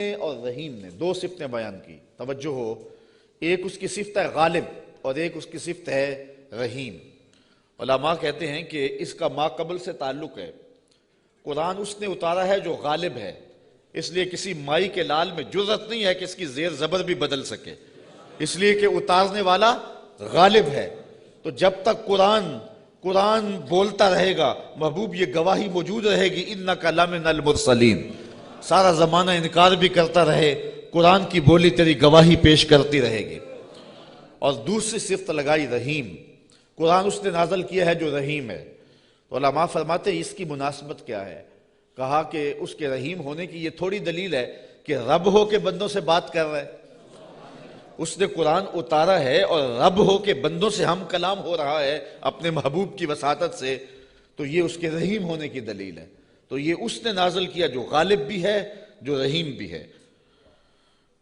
اور رحیم نے دو صفتیں بیان کی، توجہ ہو، ایک اس کی صفت ہے غالب اور ایک اس کی صفت ہے رحیم۔ علماء کہتے ہیں کہ اس کا ما قبل سے تعلق ہے، قرآن اس نے اتارا ہے جو غالب ہے، اس لیے کسی مائی کے لال میں جرأت نہیں ہے کہ اس کی زیر زبر بھی بدل سکے، اس لیے کہ اتارنے والا غالب ہے۔ تو جب تک قرآن بولتا رہے گا، محبوب یہ گواہی موجود رہے گی اِنَّكَ لَمِنَ الْمُرْسَلِينَ، سارا زمانہ انکار بھی کرتا رہے، قرآن کی بولی تیری گواہی پیش کرتی رہے گی۔ اور دوسری صفت لگائی رحیم، قرآن اس نے نازل کیا ہے جو رحیم ہے۔ تو علماء فرماتے ہیں اس کی مناسبت کیا ہے؟ کہا کہ اس کے رحیم ہونے کی یہ تھوڑی دلیل ہے کہ رب ہو کے بندوں سے بات کر رہا ہے، اس نے قرآن اتارا ہے اور رب ہو کے بندوں سے ہم کلام ہو رہا ہے اپنے محبوب کی وساطت سے، تو یہ اس کے رحیم ہونے کی دلیل ہے۔ تو یہ اس نے نازل کیا جو غالب بھی ہے، جو رحیم بھی ہے۔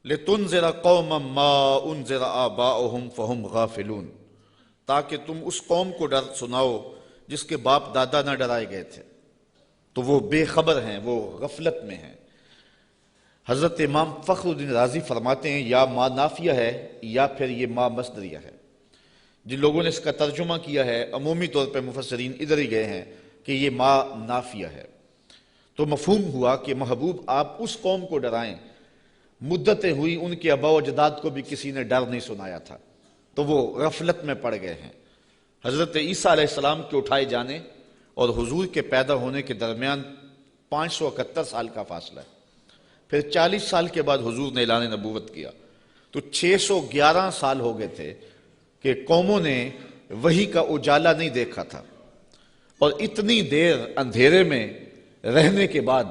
لِتُنذِرَ قَوْمًا مَا أُنذِرَ آبَاؤُهُمْ فَهُمْ غَافِلُونَ، تاکہ تم اس قوم کو ڈر سناؤ جس کے باپ دادا نہ ڈرائے گئے تھے، تو وہ بے خبر ہیں، وہ غفلت میں ہیں۔ حضرت امام فخر الدین رازی فرماتے ہیں یا ما نافیہ ہے یا پھر یہ ما مصدریہ ہے۔ جن لوگوں نے اس کا ترجمہ کیا ہے عمومی طور پہ مفسرین ادھر ہی گئے ہیں کہ یہ ما نافیہ ہے، تو مفہوم ہوا کہ محبوب آپ اس قوم کو ڈرائیں، مدتیں ہوئی ان کے آباء و اجداد کو بھی کسی نے ڈر نہیں سنایا تھا، تو وہ غفلت میں پڑ گئے ہیں۔ حضرت عیسیٰ علیہ السلام کے اٹھائے جانے اور حضور کے پیدا ہونے کے درمیان 571 سال کا فاصلہ ہے، پھر 40 سال کے بعد حضور نے اعلان نبوت کیا، تو 611 سال ہو گئے تھے کہ قوموں نے وحی کا اجالا نہیں دیکھا تھا، اور اتنی دیر اندھیرے میں رہنے کے بعد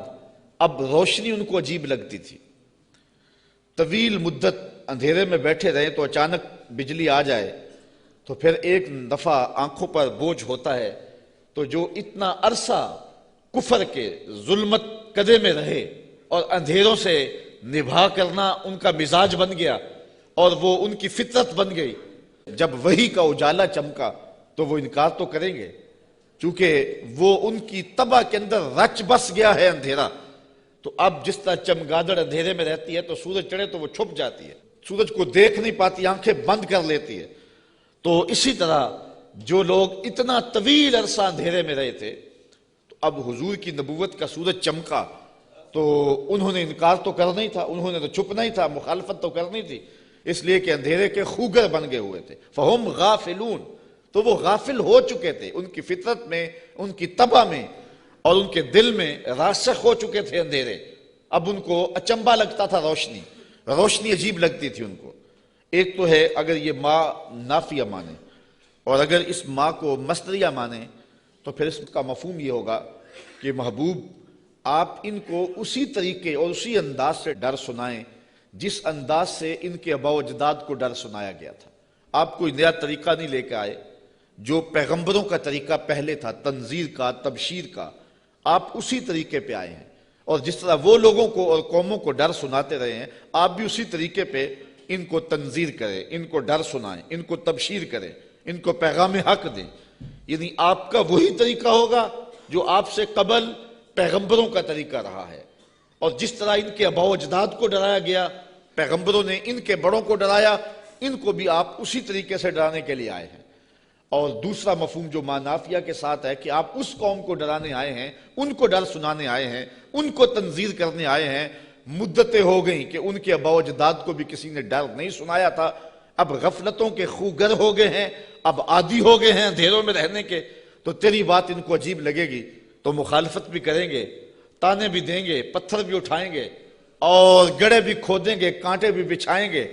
اب روشنی ان کو عجیب لگتی تھی۔ طویل مدت اندھیرے میں بیٹھے رہے تو اچانک بجلی آ جائے تو پھر ایک دفعہ آنکھوں پر بوجھ ہوتا ہے، تو جو اتنا عرصہ کفر کے ظلمت قدے میں رہے اور اندھیروں سے نبھا کرنا ان کا مزاج بن گیا اور وہ ان کی فطرت بن گئی، جب وحی کا اجالا چمکا تو وہ انکار تو کریں گے، چونکہ وہ ان کی طبع کے اندر رچ بس گیا ہے اندھیرا۔ تو اب جس طرح چمگادڑ اندھیرے میں رہتی ہے تو سورج چڑھے تو وہ چھپ جاتی ہے، سورج کو دیکھ نہیں پاتی، آنکھیں بند کر لیتی ہے۔ تو اسی طرح جو لوگ اتنا طویل عرصہ اندھیرے میں رہے تھے، تو اب حضور کی نبوت کا سورج چمکا تو انہوں نے انکار تو کرنا ہی تھا، انہوں نے تو چھپنا ہی تھا، مخالفت تو کرنی تھی، اس لیے کہ اندھیرے کے خوگر بن گئے ہوئے تھے۔ فَهُمْ غَافِلُونَ، تو وہ غافل ہو چکے تھے، ان کی فطرت میں، ان کی طبع میں اور ان کے دل میں راسخ ہو چکے تھے اندھیرے۔ اب ان کو اچنبھا لگتا تھا روشنی عجیب لگتی تھی ان کو۔ ایک تو ہے اگر یہ ما نافیہ مانے، اور اگر اس ما کو مصدریہ مانے تو پھر اس کا مفہوم یہ ہوگا کہ محبوب آپ ان کو اسی طریقے اور اسی انداز سے ڈر سنائیں جس انداز سے ان کے آباء و اجداد کو ڈر سنایا گیا تھا۔ آپ کوئی نیا طریقہ نہیں لے کے آئے، جو پیغمبروں کا طریقہ پہلے تھا، تنذیر کا، تبشیر کا، آپ اسی طریقے پہ آئے ہیں، اور جس طرح وہ لوگوں کو اور قوموں کو ڈر سناتے رہے ہیں، آپ بھی اسی طریقے پہ ان کو تنذیر کریں، ان کو ڈر سنائیں، ان کو تبشیر کریں، ان کو پیغام حق دیں۔ یعنی آپ کا وہی طریقہ ہوگا جو آپ سے قبل پیغمبروں کا طریقہ رہا ہے، اور جس طرح ان کے آباء و اجداد کو ڈرایا گیا، پیغمبروں نے ان کے بڑوں کو ڈرایا، ان کو بھی آپ اسی طریقے سے ڈرانے کے لیے آئے ہیں۔ اور دوسرا مفہوم جو ما نافیہ کے ساتھ ہے کہ آپ اس قوم کو ڈرانے آئے ہیں، ان کو ڈر سنانے آئے ہیں، ان کو تنذیر کرنے آئے ہیں۔ مدتیں ہو گئیں کہ ان کے آباء و اجداد کو بھی کسی نے ڈر نہیں سنایا تھا، اب غفلتوں کے خوگر ہو گئے ہیں، اب عادی ہو گئے ہیں اندھیروں میں رہنے کے، تو تیری بات ان کو عجیب لگے گی تو مخالفت بھی کریں گے، تانے بھی دیں گے، پتھر بھی اٹھائیں گے، اور گڑھے بھی کھودیں گے، کانٹے بھی بچھائیں گے،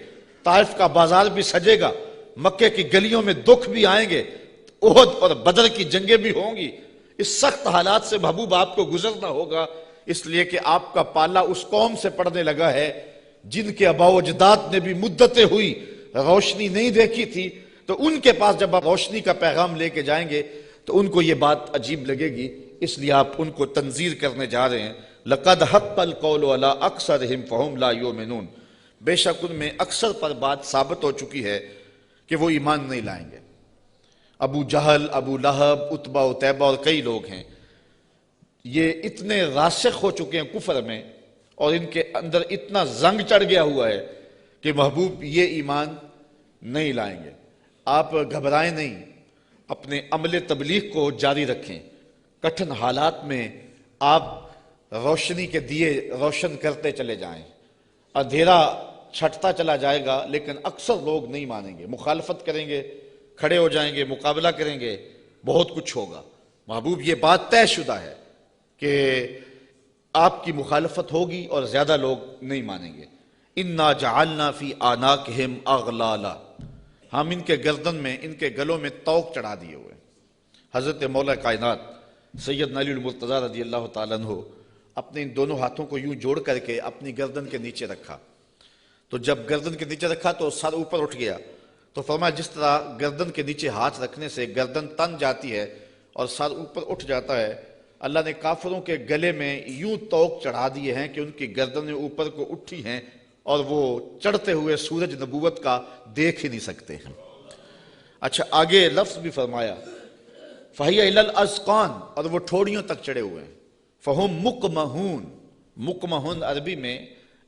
طائف کا بازار بھی سجے گا، مکے کی گلیوں میں دکھ بھی آئیں گے، احد اور بدر کی جنگیں بھی ہوں گی۔ اس سخت حالات سے محبوب آپ کو گزرنا ہوگا، اس لیے کہ آپ کا پالا اس قوم سے پڑنے لگا ہے جن کے آباء و اجداد نے بھی مدتیں ہوئی روشنی نہیں دیکھی تھی، تو ان کے پاس جب آپ روشنی کا پیغام لے کے جائیں گے تو ان کو یہ بات عجیب لگے گی، اس لیے آپ ان کو تنذیر کرنے جا رہے ہیں۔ لَقَدْ حَقَّ الْقَوْلُ عَلَىٰ أَكْثَرِهِمْ فَهُمْ لَا يُؤْمِنُونَ، بے شک ان میں اکثر پر بات ثابت ہو چکی ہے کہ وہ ایمان نہیں لائیں گے۔ ابو جہل، ابو لہب، عتبہ عتیبہ اور کئی لوگ ہیں، یہ اتنے راسخ ہو چکے ہیں کفر میں اور ان کے اندر اتنا زنگ چڑھ گیا ہوا ہے کہ محبوب یہ ایمان نہیں لائیں گے۔ آپ گھبرائیں نہیں، اپنے عمل تبلیغ کو جاری رکھیں۔ کٹھن حالات میں آپ روشنی کے دیے روشن کرتے چلے جائیں۔ اندھیرا چھٹتا چلا جائے گا لیکن اکثر لوگ نہیں مانیں گے، مخالفت کریں گے، کھڑے ہو جائیں گے، مقابلہ کریں گے، بہت کچھ ہوگا۔ محبوب یہ بات طے شدہ ہے کہ آپ کی مخالفت ہوگی اور زیادہ لوگ نہیں مانیں گے۔ اِنَّا جَعَلْنَا فِي أَعْنَاقِهِمْ أَغْلَالًا، ہم ان کے گردن میں، ان کے گلوں میں طوق چڑھا دیے ہوئے۔ حضرت مولا کائنات سیدنا علی المرتضیٰ رضی اللہ تعالیٰ عنہ اپنے ان دونوں ہاتھوں کو یوں جوڑ کر کے اپنی گردن کے نیچے رکھا، تو جب گردن کے نیچے رکھا تو سر اوپر اٹھ گیا، تو فرمایا جس طرح گردن کے نیچے ہاتھ رکھنے سے گردن تن جاتی ہے اور سر اوپر اٹھ جاتا ہے، اللہ نے کافروں کے گلے میں یوں طوق چڑھا دیے ہیں کہ ان کی گردنیں اوپر کو اٹھی ہیں اور وہ چڑھتے ہوئے سورج نبوت کا دیکھ ہی نہیں سکتے ہیں۔ اچھا آگے لفظ بھی فرمایا فَهِيَ إِلَى الْأَذْقَانِ، اور وہ ٹھوڑیوں تک چڑھے ہوئے ہیں۔ فَهُمْ مُقْمَحُونَ، مقمحون عربی میں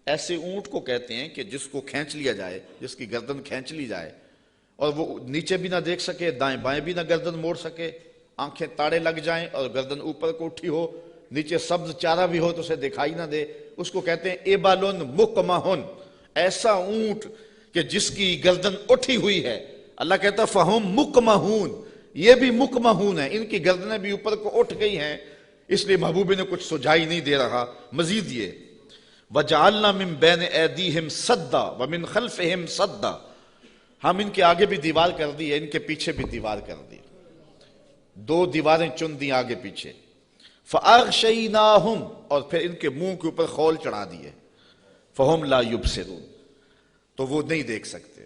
ایسے اونٹ کو کہتے ہیں کہ جس کو کھینچ لیا جائے، جس کی گردن کھینچ لی جائے اور وہ نیچے بھی نہ دیکھ سکے، دائیں بائیں بھی نہ گردن موڑ سکے، آنکھیں تاڑے لگ جائیں اور گردن اوپر کو اٹھی ہو، نیچے سبز چارہ بھی ہو تو اسے دکھائی نہ دے، اس کو کہتے ہیں ایبالن مقمحن، ایسا اونٹ کہ جس کی گردن اٹھی ہوئی ہے۔ اللہ کہتا ہے فہم مقمحون، یہ بھی مقمحون ہیں، ان کی گردنیں بھی اوپر کو اٹھ گئی ہیں، اس لیے محبوب نے کچھ سجائی نہیں دے رہا۔ مزید یہ وَجَعَلْنَا مِن بَيْنِ أَيْدِيهِمْ صَدًّا وَمِن خَلْفِهِمْ صَدًّا، ہم ان کے آگے بھی دیوار کر دی ہے، ان کے پیچھے بھی دیوار کر دی، دو دیواریں چن دی آگے پیچھے۔ فَأَغْشَيْنَاهُمْ، اور پھر ان کے منہ کے اوپر خول چڑھا دیے، فَهُمْ لَا يُبْصِرُونَ، تو وہ نہیں دیکھ سکتے۔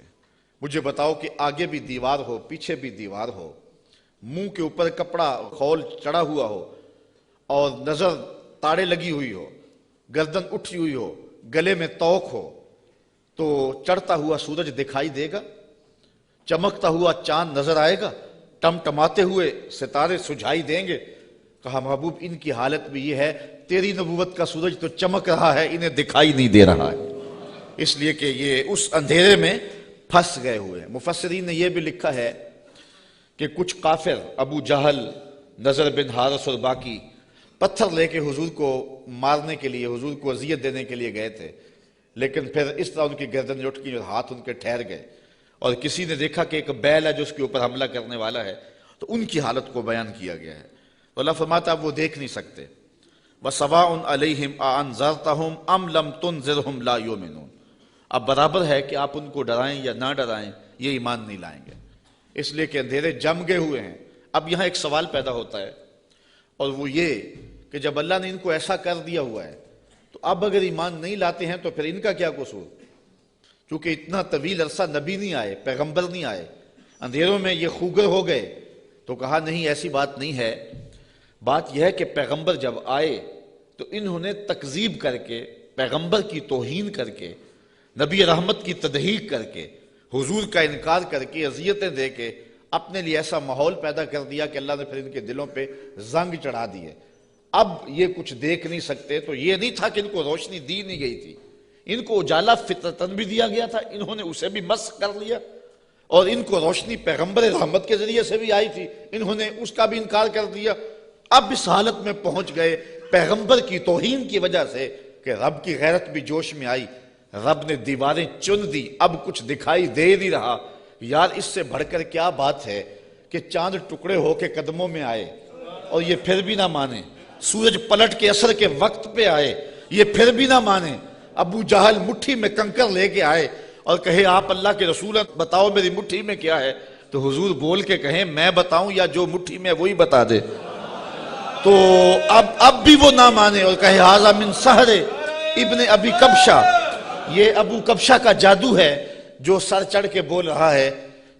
مجھے بتاؤ کہ آگے بھی دیوار ہو، پیچھے بھی دیوار ہو، منہ کے اوپر کپڑا خول چڑھا ہوا ہو اور نظر تاڑے لگی ہوئی ہو، گردن اٹھی ہوئی ہو، گلے میں طوق ہو، تو چڑھتا ہوا سورج دکھائی دے گا؟ چمکتا ہوا چاند نظر آئے گا؟ ٹمٹماتے ہوئے ستارے سجھائی دیں گے؟ کہا محبوب ان کی حالت بھی یہ ہے، تیری نبوت کا سورج تو چمک رہا ہے، انہیں دکھائی نہیں دے رہا ہے، اس لیے کہ یہ اس اندھیرے میں پھنس گئے ہوئے ہیں۔ مفسرین نے یہ بھی لکھا ہے کہ کچھ کافر، ابو جہل، نضر بن حارث اور باقی، پتھر لے کے حضور کو مارنے کے لیے، حضور کو اذیت دینے کے لیے گئے تھے، لیکن پھر اس طرح ان کی گردن اٹھ گئی اور ہاتھ ان کے ٹھہر گئے، اور کسی نے دیکھا کہ ایک بیل ہے جو اس کے اوپر حملہ کرنے والا ہے، تو ان کی حالت کو بیان کیا گیا ہے۔ تو اللہ فرماتا ہے وہ دیکھ نہیں سکتے۔ وَسَوَاءٌ عَلَيْهِمْ أَأَنذَرْتَهُمْ أَمْ لَمْ تُنذِرْهُمْ لَا يُؤْمِنُونَ، اب برابر ہے کہ آپ ان کو ڈرائیں یا نہ ڈرائیں، یہ ایمان نہیں لائیں گے، اس لیے کہ اندھیرے جم گئے ہوئے ہیں۔ اب یہاں ایک سوال پیدا ہوتا ہے، اور وہ یہ کہ جب اللہ نے ان کو ایسا کر دیا ہوا ہے تو اب اگر ایمان نہیں لاتے ہیں تو پھر ان کا کیا قصور؟ چونکہ اتنا طویل عرصہ نبی نہیں آئے، پیغمبر نہیں آئے، اندھیروں میں یہ خوگر ہو گئے، تو کہا نہیں ایسی بات نہیں ہے۔ بات یہ ہے کہ پیغمبر جب آئے تو انہوں نے تکذیب کر کے، پیغمبر کی توہین کر کے، نبی رحمت کی تضحیق کر کے، حضور کا انکار کر کے، اذیتیں دے کے اپنے لیے ایسا ماحول پیدا کر دیا کہ اللہ نے پھر ان کے دلوں پہ زنگ چڑھا دیے۔ اب یہ کچھ دیکھ نہیں سکتے، تو یہ نہیں تھا کہ ان کو روشنی دی نہیں گئی تھی، ان کو اجالا فطرتاً بھی دیا گیا تھا، انہوں نے اسے بھی مسخ کر لیا، اور ان کو روشنی پیغمبر رحمت کے ذریعے سے بھی آئی تھی، انہوں نے اس کا بھی انکار کر دیا۔ اب اس حالت میں پہنچ گئے پیغمبر کی توہین کی وجہ سے کہ رب کی غیرت بھی جوش میں آئی، رب نے دیواریں چن دی، اب کچھ دکھائی دے نہیں رہا۔ یار اس سے بڑھ کر کیا بات ہے کہ چاند ٹکڑے ہو کے قدموں میں آئے اور یہ پھر بھی نہ مانے، سورج پلٹ کے عصر کے وقت پہ آئے، یہ پھر بھی نہ مانے، ابو جہل مٹھی میں کنکر لے کے آئے اور کہے آپ اللہ کے رسول ہیں، بتاؤ میری مٹھی میں کیا ہے، تو حضور بول کے کہیں میں بتاؤں یا جو مٹھی میں وہی بتا دے، تو اب بھی وہ نہ مانے اور کہے ھذا من سحر ابن ابی کبشہ، یہ ابو کبشہ کا جادو ہے جو سر چڑھ کے بول رہا ہے۔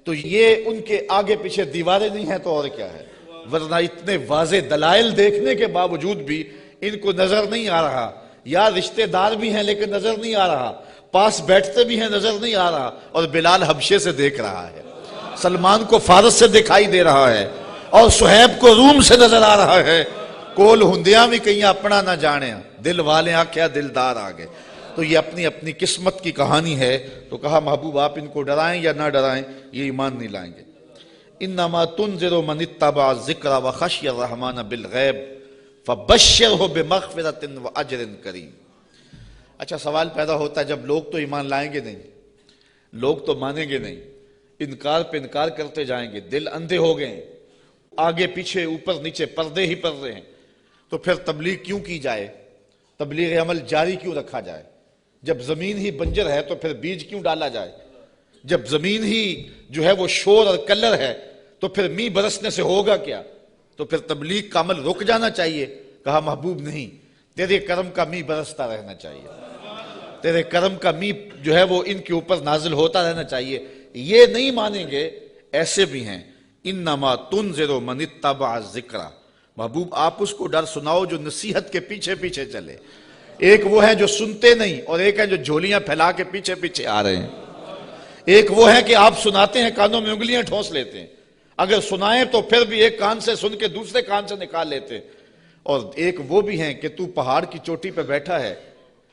تو یہ ان کے آگے پیچھے دیواریں نہیں ہیں تو اور کیا ہے، ورنہ اتنے واضح دلائل دیکھنے کے باوجود بھی ان کو نظر نہیں آ رہا، یا رشتہ دار بھی ہیں لیکن نظر نہیں آ رہا، پاس بیٹھتے بھی ہیں نظر نہیں آ رہا، اور بلال حبشے سے دیکھ رہا ہے، سلمان کو فارس سے دکھائی دے رہا ہے، اور صہیب کو روم سے نظر آ رہا ہے، کول ہندیاں بھی کہیں اپنا نہ جانے، دل والے آکھیا دلدار آ گئے. تو یہ اپنی اپنی قسمت کی کہانی ہے. تو کہا محبوب آپ ان کو ڈرائیں یا نہ ڈرائیں یہ ایمان نہیں لائیں گے. انما تنذر من اتبع الذکر وخشی الرحمن بالغیب فبشرہ بمغفرۃ واجر کریم. اچھا سوال پیدا ہوتا ہے جب لوگ تو ایمان لائیں گے نہیں, لوگ تو مانیں گے نہیں, انکار پہ انکار کرتے جائیں گے, دل اندھے ہو گئے ہیں, آگے پیچھے اوپر نیچے پردے ہی پردے ہیں, تو پھر تبلیغ کیوں کی جائے, تبلیغ عمل جاری کیوں رکھا جائے؟ جب زمین ہی بنجر ہے تو پھر بیج کیوں ڈالا جائے؟ جب زمین ہی جو ہے وہ شور اور کلر ہے تو پھر می برسنے سے ہوگا کیا؟ تو پھر تبلیغ کا عمل رک جانا چاہیے. کہا محبوب نہیں, تیرے کرم کا می برستا رہنا چاہیے, تیرے کرم کا می جو ہے وہ ان کے اوپر نازل ہوتا رہنا چاہیے. یہ نہیں مانیں گے, ایسے بھی ہیں. انما تنذر من اتبع الذکر. محبوب آپ اس کو ڈر سناؤ جو نصیحت کے پیچھے پیچھے چلے. ایک وہ ہیں جو سنتے نہیں اور ایک ہیں جو جھولیاں پھیلا کے پیچھے پیچھے آ رہے ہیں. ایک وہ ہیں کہ آپ سناتے ہیں کانوں میں انگلیاں ٹھونس لیتے ہیں, اگر سنائیں تو پھر بھی ایک کان سے سن کے دوسرے کان سے نکال لیتے ہیں. اور ایک وہ بھی ہیں کہ تو پہاڑ کی چوٹی پہ بیٹھا ہے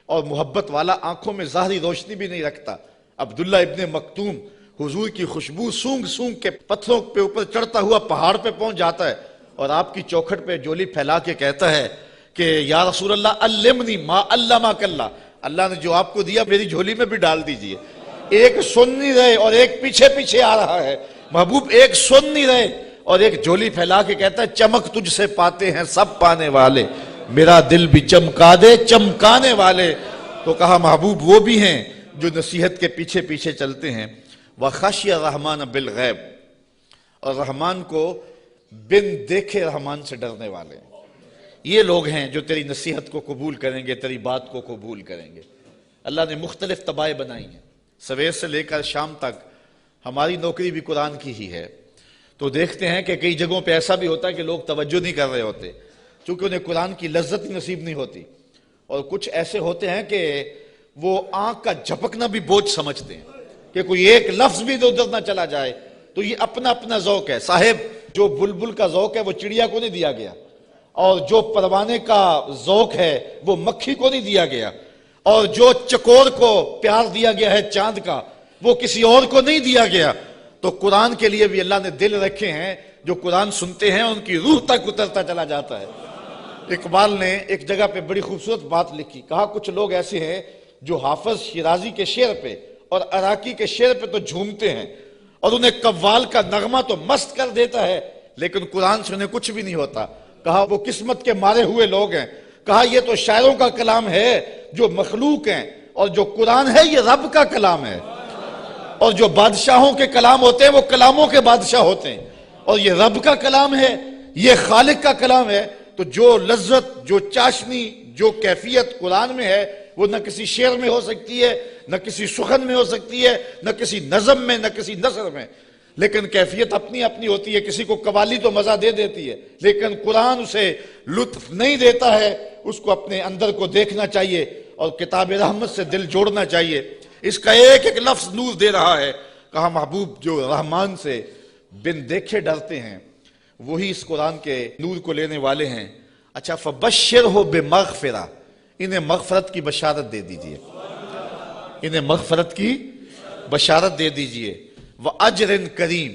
اور محبت والا, آنکھوں میں ظاہری روشنی بھی نہیں رکھتا. عبداللہ ابن مکتوم حضور کی خوشبو سونگ سونگ کے پتھروں پہ اوپر چڑھتا ہوا پہاڑ پہ پہنچ جاتا ہے اور آپ کی چوکھٹ پہ جولی پھیلا کے کہتا ہے کہ یا رسول اللہ علمنی ما علمک اللہ, اللہ نے جو آپ کو دیا میری جھولی میں بھی ڈال دیجئے. ایک سن نہیں رہے اور ایک پیچھے پیچھے آ رہا ہے. محبوب ایک سن نہیں رہے اور ایک جھولی پھیلا کے کہتا ہے چمک تجھ سے پاتے ہیں سب پانے والے, میرا دل بھی چمکا دے چمکانے والے. تو کہا محبوب وہ بھی ہیں جو نصیحت کے پیچھے پیچھے چلتے ہیں. وخشی الرحمن بالغیب, اور رحمان کو بن دیکھے رحمان سے ڈرنے والے. یہ لوگ ہیں جو تیری نصیحت کو قبول کریں گے, تیری بات کو قبول کریں گے. اللہ نے مختلف طبائع بنائی ہیں. سویر سے لے کر شام تک ہماری نوکری بھی قرآن کی ہی ہے. تو دیکھتے ہیں کہ کئی جگہوں پہ ایسا بھی ہوتا ہے کہ لوگ توجہ نہیں کر رہے ہوتے چونکہ انہیں قرآن کی لذت نصیب نہیں ہوتی, اور کچھ ایسے ہوتے ہیں کہ وہ آنکھ کا جھپکنا بھی بوجھ سمجھتے ہیں کہ کوئی ایک لفظ بھی ادھر نہ چلا جائے. تو یہ اپنا اپنا ذوق ہے. صاحب جو بلبل کا ذوق ہے وہ چڑیا کو نہیں دیا گیا, اور جو پروانے کا ذوق ہے وہ مکھی کو نہیں دیا گیا, اور جو چکور کو پیار دیا گیا ہے چاند کا وہ کسی اور کو نہیں دیا گیا. تو قرآن کے لیے بھی اللہ نے دل رکھے ہیں, جو قرآن سنتے ہیں ان کی روح تک اترتا چلا جاتا ہے. اقبال نے ایک جگہ پہ بڑی خوبصورت بات لکھی, کہا کچھ لوگ ایسے ہیں جو حافظ شیرازی کے شعر پہ اور عراقی کے شعر پہ تو جھومتے ہیں اور انہیں قوال کا نغمہ تو مست کر دیتا ہے, لیکن قرآن سے انہیں کچھ بھی نہیں ہوتا. کہا وہ قسمت کے مارے ہوئے لوگ ہیں. کہا یہ تو شاعروں کا کلام ہے جو مخلوق ہیں, اور جو قرآن ہے یہ رب کا کلام ہے. اور جو بادشاہوں کے کلام ہوتے ہیں وہ کلاموں کے بادشاہ ہوتے ہیں, اور یہ رب کا کلام ہے, یہ خالق کا کلام ہے. تو جو لذت, جو چاشنی, جو کیفیت قرآن میں ہے وہ نہ کسی شعر میں ہو سکتی ہے, نہ کسی سخن میں ہو سکتی ہے, نہ کسی نظم میں, نہ کسی نثر میں. لیکن کیفیت اپنی اپنی ہوتی ہے. کسی کو قوالی تو مزہ دے دیتی ہے, لیکن قرآن اسے لطف نہیں دیتا ہے. اس کو اپنے اندر کو دیکھنا چاہیے اور کتاب رحمت سے دل جوڑنا چاہیے. اس کا ایک ایک لفظ نور دے رہا ہے. کہا محبوب جو رحمان سے بن دیکھے ڈرتے ہیں وہی اس قرآن کے نور کو لینے والے ہیں. اچھا فبشرہ بمغفرہ, انہیں مغفرت کی بشارت دے دیجئے, انہیں مغفرت کی بشارت دے دیجئے. وَأَجْرٍ کریم,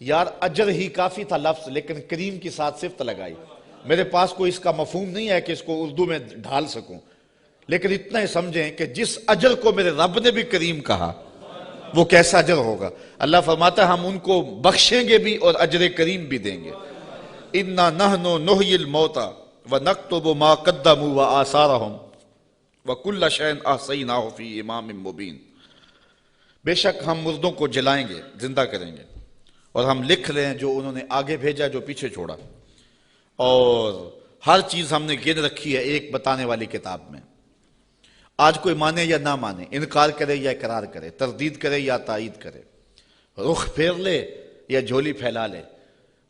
یار اجر ہی کافی تھا لفظ, لیکن کریم کی ساتھ صفت لگائی. میرے پاس کوئی اس کا مفہوم نہیں ہے کہ اس کو اردو میں ڈھال سکوں, لیکن اتنا ہی سمجھیں کہ جس اجر کو میرے رب نے بھی کریم کہا وہ کیسا اجر ہوگا. اللہ فرماتا ہے ہم ان کو بخشیں گے بھی اور اجر کریم بھی دیں گے. اِنَّا نَحْنُ نُحْيِي الْمَوْتَى وَنَكْتُبُ مَا قَدَّمُوا وَآثَارَهُمْ وَكُلَّ شَيْءٍ أَحْصَيْنَاهُ فِي إِمَامٍ مُبِينٍ. بے شک ہم مردوں کو جلائیں گے, زندہ کریں گے, اور ہم لکھ لیں جو انہوں نے آگے بھیجا جو پیچھے چھوڑا, اور ہر چیز ہم نے گن رکھی ہے ایک بتانے والی کتاب میں. آج کوئی مانے یا نہ مانے, انکار کرے یا اقرار کرے, تردید کرے یا تائید کرے, رخ پھیر لے یا جھولی پھیلا لے,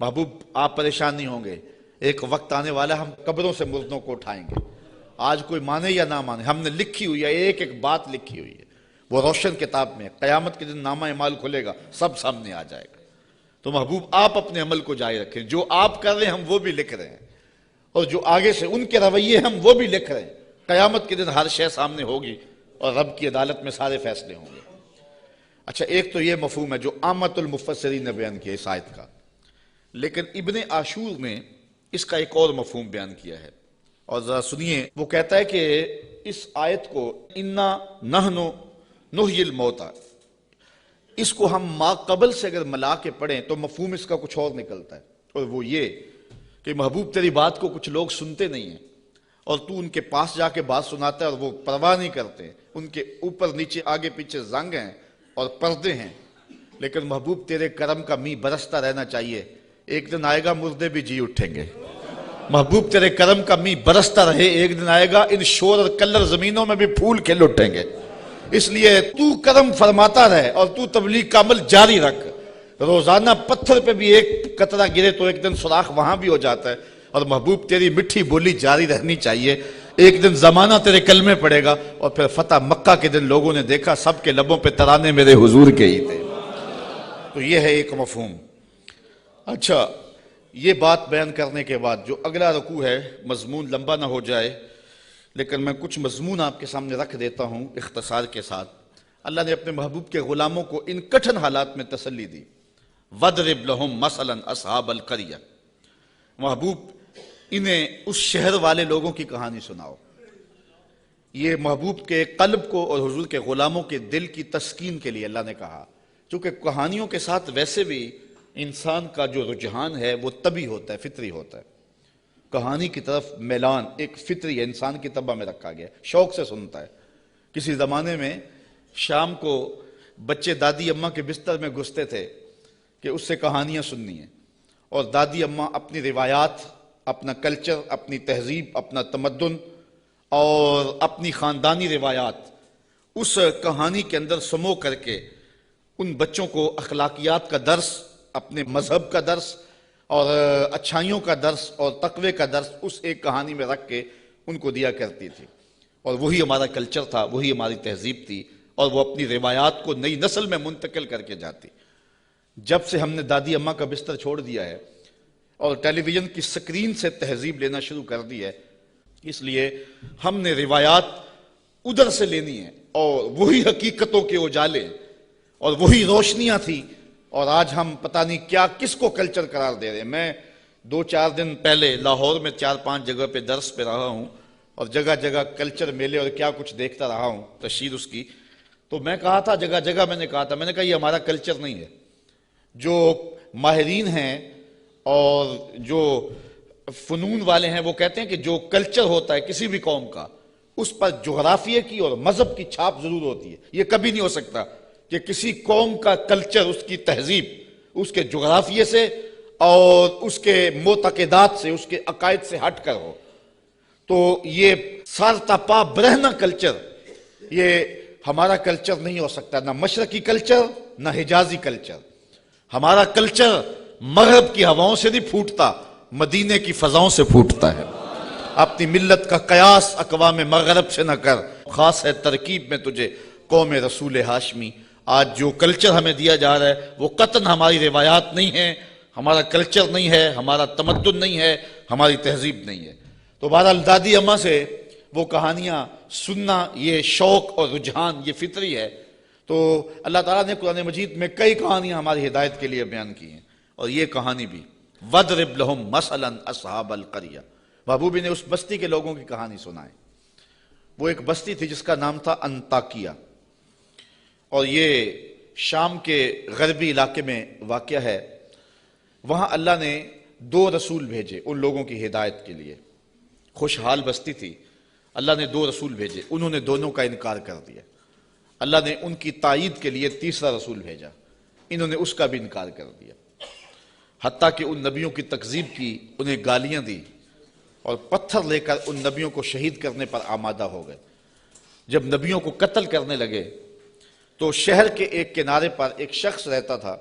محبوب آپ پریشان نہیں ہوں گے. ایک وقت آنے والا ہم قبروں سے مردوں کو اٹھائیں گے. آج کوئی مانے یا نہ مانے, ہم نے لکھی ہوئی ہے, ایک ایک بات لکھی ہوئی ہے, وہ روشن کتاب میں. قیامت کے دن نامہ اعمال کھلے گا, سب سامنے آ جائے گا. تو محبوب آپ اپنے عمل کو جاری رکھیں, جو آپ کر رہے ہیں ہم وہ بھی لکھ رہے ہیں, اور جو آگے سے ان کے رویے ہم وہ بھی لکھ رہے ہیں. قیامت کے دن ہر شے سامنے ہوگی اور رب کی عدالت میں سارے فیصلے ہوں گے. اچھا، ایک تو یہ مفہوم ہے جو عامت المفسرین نے بیان کیا اس آیت کا، لیکن ابن عاشور نے اس کا ایک اور مفہوم بیان کیا ہے، اور ذرا سنیے. وہ کہتا ہے کہ اس آیت کو انا نحن نحیی الموتى، اس کو ہم ما قبل سے اگر ملا کے پڑھیں تو مفہوم اس کا کچھ اور نکلتا ہے، اور وہ یہ کہ محبوب تیری بات کو کچھ لوگ سنتے نہیں ہیں اور تو ان کے پاس جا کے بات سناتا ہے اور وہ پرواہ نہیں کرتے، ان کے اوپر نیچے آگے پیچھے زنگ ہیں اور پردے ہیں، لیکن محبوب تیرے کرم کا می برستا رہنا چاہیے. ایک دن آئے گا مردے بھی جی اٹھیں گے. محبوب تیرے کرم کا می برستا رہے، ایک دن آئے گا ان شور اور کلر زمینوں میں بھی پھول کھل اٹھیں گے. اس لیے تو کرم فرماتا رہے اور تو تبلیغ کا عمل جاری رکھ. روزانہ پتھر پہ بھی ایک قطرہ گرے تو ایک دن سوراخ وہاں بھی ہو جاتا ہے. اور محبوب تیری مٹھی بولی جاری رہنی چاہیے. ایک دن زمانہ تیرے کلمے پڑے گا. اور پھر فتح مکہ کے دن لوگوں نے دیکھا سب کے لبوں پہ ترانے میرے حضور کے ہی تھے. تو یہ ہے ایک مفہوم. اچھا، یہ بات بیان کرنے کے بعد جو اگلا رکوع ہے، مضمون لمبا نہ ہو جائے لیکن میں کچھ مضمون آپ کے سامنے رکھ دیتا ہوں اختصار کے ساتھ. اللہ نے اپنے محبوب کے غلاموں کو ان کٹھن حالات میں تسلی دی. وَضْرِبْ لَهُمْ مَثَلًا أَصْحَابَ الْقَرْيَةِ، محبوب انہیں اس شہر والے لوگوں کی کہانی سناؤ. یہ محبوب کے قلب کو اور حضور کے غلاموں کے دل کی تسکین کے لیے اللہ نے کہا، چونکہ کہانیوں کے ساتھ ویسے بھی انسان کا جو رجحان ہے وہ طبعی ہوتا ہے، فطری ہوتا ہے. کہانی کی طرف میلان ایک فطری ہے، انسان کی طبع میں رکھا گیا، شوق سے سنتا ہے. کسی زمانے میں شام کو بچے دادی اماں کے بستر میں گھستے تھے کہ اس سے کہانیاں سننی ہیں، اور دادی اماں اپنی روایات، اپنا کلچر، اپنی تہذیب، اپنا تمدن اور اپنی خاندانی روایات اس کہانی کے اندر سمو کر کے ان بچوں کو اخلاقیات کا درس، اپنے مذہب کا درس اور اچھائیوں کا درس اور تقوی کا درس اس ایک کہانی میں رکھ کے ان کو دیا کرتی تھی. اور وہی ہمارا کلچر تھا، وہی ہماری تہذیب تھی، اور وہ اپنی روایات کو نئی نسل میں منتقل کر کے جاتی. جب سے ہم نے دادی اماں کا بستر چھوڑ دیا ہے اور ٹیلی ویژن کی سکرین سے تہذیب لینا شروع کر دی ہے، اس لیے ہم نے روایات ادھر سے لینی ہے، اور وہی حقیقتوں کے اجالے اور وہی روشنیاں تھیں. اور آج ہم پتہ نہیں کیا کس کو کلچر قرار دے رہے ہیں. میں 2-4 دن پہلے لاہور میں 4-5 جگہ پہ درس پہ رہا ہوں اور جگہ جگہ کلچر میلے اور کیا کچھ دیکھتا رہا ہوں، تشہیر اس کی. تو میں کہا تھا، جگہ جگہ میں نے کہا یہ ہمارا کلچر نہیں ہے. جو ماہرین ہیں اور جو فنون والے ہیں وہ کہتے ہیں کہ جو کلچر ہوتا ہے کسی بھی قوم کا، اس پر جغرافیے کی اور مذہب کی چھاپ ضرور ہوتی ہے. یہ کبھی نہیں ہو سکتا کہ کسی قوم کا کلچر، اس کی تہذیب اس کے جغرافیے سے اور اس کے معتقدات سے، اس کے عقائد سے ہٹ کر ہو. تو یہ سارتا پا برہنہ کلچر، یہ ہمارا کلچر نہیں ہو سکتا، نہ مشرقی کلچر نہ حجازی کلچر. ہمارا کلچر مغرب کی ہواؤں سے نہیں پھوٹتا، مدینے کی فضاؤں سے پھوٹتا ہے. اپنی ملت کا قیاس اقوام مغرب سے نہ کر، خاص ہے ترکیب میں تجھے قوم رسول ہاشمی. آج جو کلچر ہمیں دیا جا رہا ہے وہ قطعاً ہماری روایات نہیں ہیں، ہمارا کلچر نہیں ہے، ہمارا تمدن نہیں ہے، ہماری تہذیب نہیں ہے. تو بہرحال دادی اماں سے وہ کہانیاں سننا، یہ شوق اور رجحان یہ فطری ہے. تو اللہ تعالیٰ نے قرآن مجید میں کئی کہانیاں ہماری ہدایت کے لیے بیان کی ہیں، اور یہ کہانی بھی وَضْرِبْ لَهُمْ مَثَلًا أَصْحَابَ الْقَرْيَةِ. محبوبی نے اس بستی کے لوگوں کی کہانی سنائے. وہ ایک بستی تھی جس کا نام تھا انطاکیہ، اور یہ شام کے غربی علاقے میں واقع ہے. وہاں اللہ نے 2 رسول بھیجے ان لوگوں کی ہدایت کے لیے. خوشحال بستی تھی، اللہ نے 2 رسول بھیجے، انہوں نے دونوں کا انکار کر دیا. اللہ نے ان کی تائید کے لیے 3را رسول بھیجا، انہوں نے اس کا بھی انکار کر دیا. حتیٰ کہ ان نبیوں کی تکذیب کی، انہیں گالیاں دی اور پتھر لے کر ان نبیوں کو شہید کرنے پر آمادہ ہو گئے. جب نبیوں کو قتل کرنے لگے تو شہر کے ایک کنارے پر ایک شخص رہتا تھا.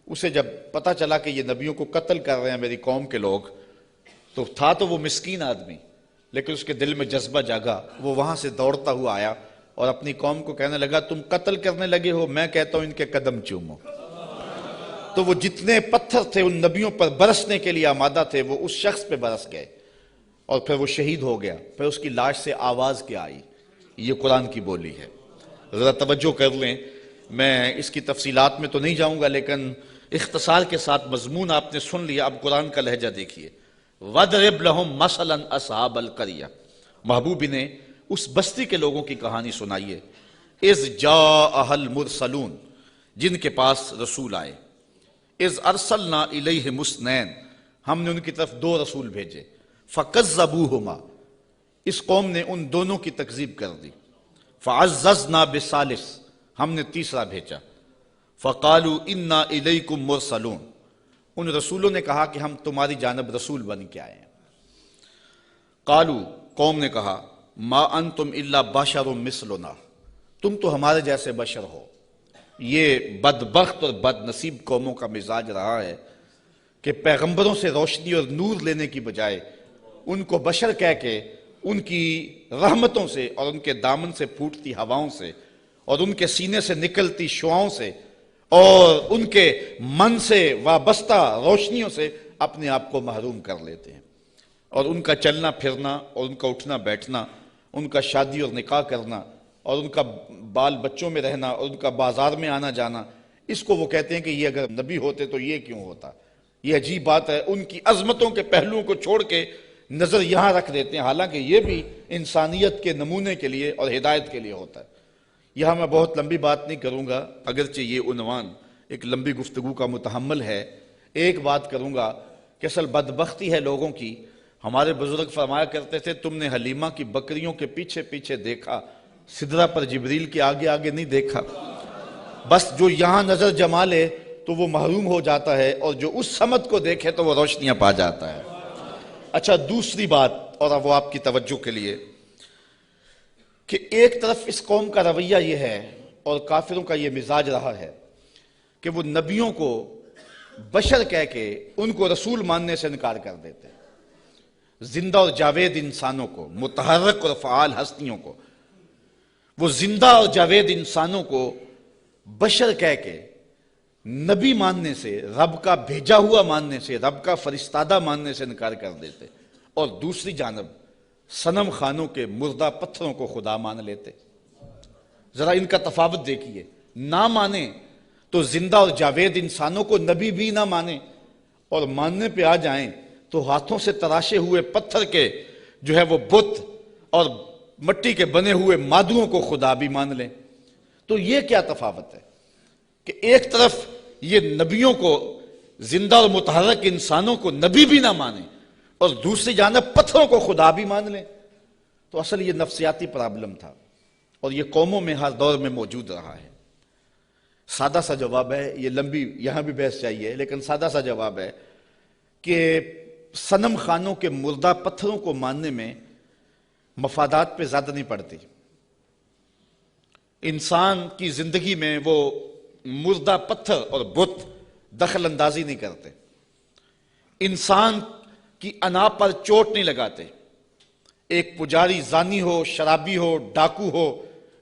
اسے جب پتہ چلا کہ یہ نبیوں کو قتل کر رہے ہیں میری قوم کے لوگ، تو تھا تو وہ مسکین آدمی، لیکن اس کے دل میں جذبہ جاگا. وہ وہاں سے دوڑتا ہوا آیا اور اپنی قوم کو کہنے لگا تم قتل کرنے لگے ہو، میں کہتا ہوں ان کے قدم چومو. تو وہ جتنے پتھر تھے ان نبیوں پر برسنے کے لیے آمادہ تھے وہ اس شخص پہ برس گئے. اور پھر وہ شہید ہو گیا، پھر اس کی لاش سے آواز کیا آئی؟ یہ قرآن کی بولی ہے۔ ذرا توجہ کر لیں، میں اس کی تفصیلات میں تو نہیں جاؤں گا، لیکن اختصار کے ساتھ مضمون آپ نے سن لیا۔ اب قرآن کا لہجہ دیکھیے۔ وَاضْرِبْ لَهُمْ مَثَلًا أَصْحَابَ الْقَرْيَةِ، محبوب نے اس بستی کے لوگوں کی کہانی سنائیے۔ اِذْ جَاءَهَا الْمُرْسَلُونَ، جن کے پاس رسول آئے۔ اِذْ أَرْسَلْنَا إِلَيْهِمُ اثْنَيْنِ، ہم نے ان کی طرف 2 رسول بھیجے۔ فَكَذَّبُوهُمَا، اس قوم نے ان دونوں کی تکذیب کر دی۔ فَعَزَّزْنَا بِثَالِثٍ، ہم نے تیسرا بھیجا۔ فَقَالُوا إِنَّا إِلَيْكُمْ مُرْسَلُونَ، ان رسولوں نے کہا کہ ہم تمہاری جانب رسول بن کے آئے ہیں۔ قالوا، قوم نے کہا، ما انتم الا بشر مثلنا، تم تو ہمارے جیسے بشر ہو۔ یہ بدبخت اور بد نصیب قوموں کا مزاج رہا ہے کہ پیغمبروں سے روشنی اور نور لینے کی بجائے ان کو بشر کہہ کے ان کی رحمتوں سے اور ان کے دامن سے پھوٹتی ہواؤں سے اور ان کے سینے سے نکلتی شعاؤں سے اور ان کے من سے وابستہ روشنیوں سے اپنے آپ کو محروم کر لیتے ہیں، اور ان کا چلنا پھرنا اور ان کا اٹھنا بیٹھنا، ان کا شادی اور نکاح کرنا اور ان کا بال بچوں میں رہنا اور ان کا بازار میں آنا جانا، اس کو وہ کہتے ہیں کہ یہ اگر نبی ہوتے تو یہ کیوں ہوتا۔ یہ عجیب بات ہے، ان کی عظمتوں کے پہلوؤں کو چھوڑ کے نظر یہاں رکھ دیتے ہیں، حالانکہ یہ بھی انسانیت کے نمونے کے لیے اور ہدایت کے لیے ہوتا ہے۔ یہاں میں بہت لمبی بات نہیں کروں گا، اگرچہ یہ عنوان ایک لمبی گفتگو کا متحمل ہے۔ ایک بات کروں گا کہ اصل بدبختی ہے لوگوں کی۔ ہمارے بزرگ فرمایا کرتے تھے، تم نے حلیمہ کی بکریوں کے پیچھے پیچھے دیکھا، سدرہ پر جبریل کے آگے آگے نہیں دیکھا۔ بس جو یہاں نظر جما لے تو وہ محروم ہو جاتا ہے، اور جو اس سمت کو دیکھے تو وہ روشنیاں پا جاتا ہے۔ اچھا، دوسری بات، اور اب وہ آپ کی توجہ کے لیے، کہ ایک طرف اس قوم کا رویہ یہ ہے اور کافروں کا یہ مزاج رہا ہے کہ وہ نبیوں کو بشر کہہ کے ان کو رسول ماننے سے انکار کر دیتے ہیں۔ زندہ اور جاوید انسانوں کو، متحرک اور فعال ہستیوں کو، وہ زندہ اور جاوید انسانوں کو بشر کہہ کے نبی ماننے سے، رب کا بھیجا ہوا ماننے سے، رب کا فرستادہ ماننے سے انکار کر دیتے، اور دوسری جانب صنم خانوں کے مردہ پتھروں کو خدا مان لیتے۔ ذرا ان کا تفاوت دیکھیے، نہ مانے تو زندہ اور جاوید انسانوں کو نبی بھی نہ مانے، اور ماننے پہ آ جائیں تو ہاتھوں سے تراشے ہوئے پتھر کے جو ہے وہ بت اور مٹی کے بنے ہوئے مادوؤں کو خدا بھی مان لیں۔ تو یہ کیا تفاوت ہے کہ ایک طرف یہ نبیوں کو، زندہ اور متحرک انسانوں کو نبی بھی نہ مانے، اور دوسری جانب پتھروں کو خدا بھی مان لیں۔ تو اصل یہ نفسیاتی پرابلم تھا، اور یہ قوموں میں ہر دور میں موجود رہا ہے۔ سادہ سا جواب ہے، یہ لمبی یہاں بھی بحث چاہیے، لیکن سادہ سا جواب ہے کہ صنم خانوں کے مردہ پتھروں کو ماننے میں مفادات پہ زیادہ نہیں پڑتی۔ انسان کی زندگی میں وہ مردہ پتھر اور بت دخل اندازی نہیں کرتے، انسان کی انا پر چوٹ نہیں لگاتے۔ ایک پجاری زانی ہو، شرابی ہو، ڈاکو ہو،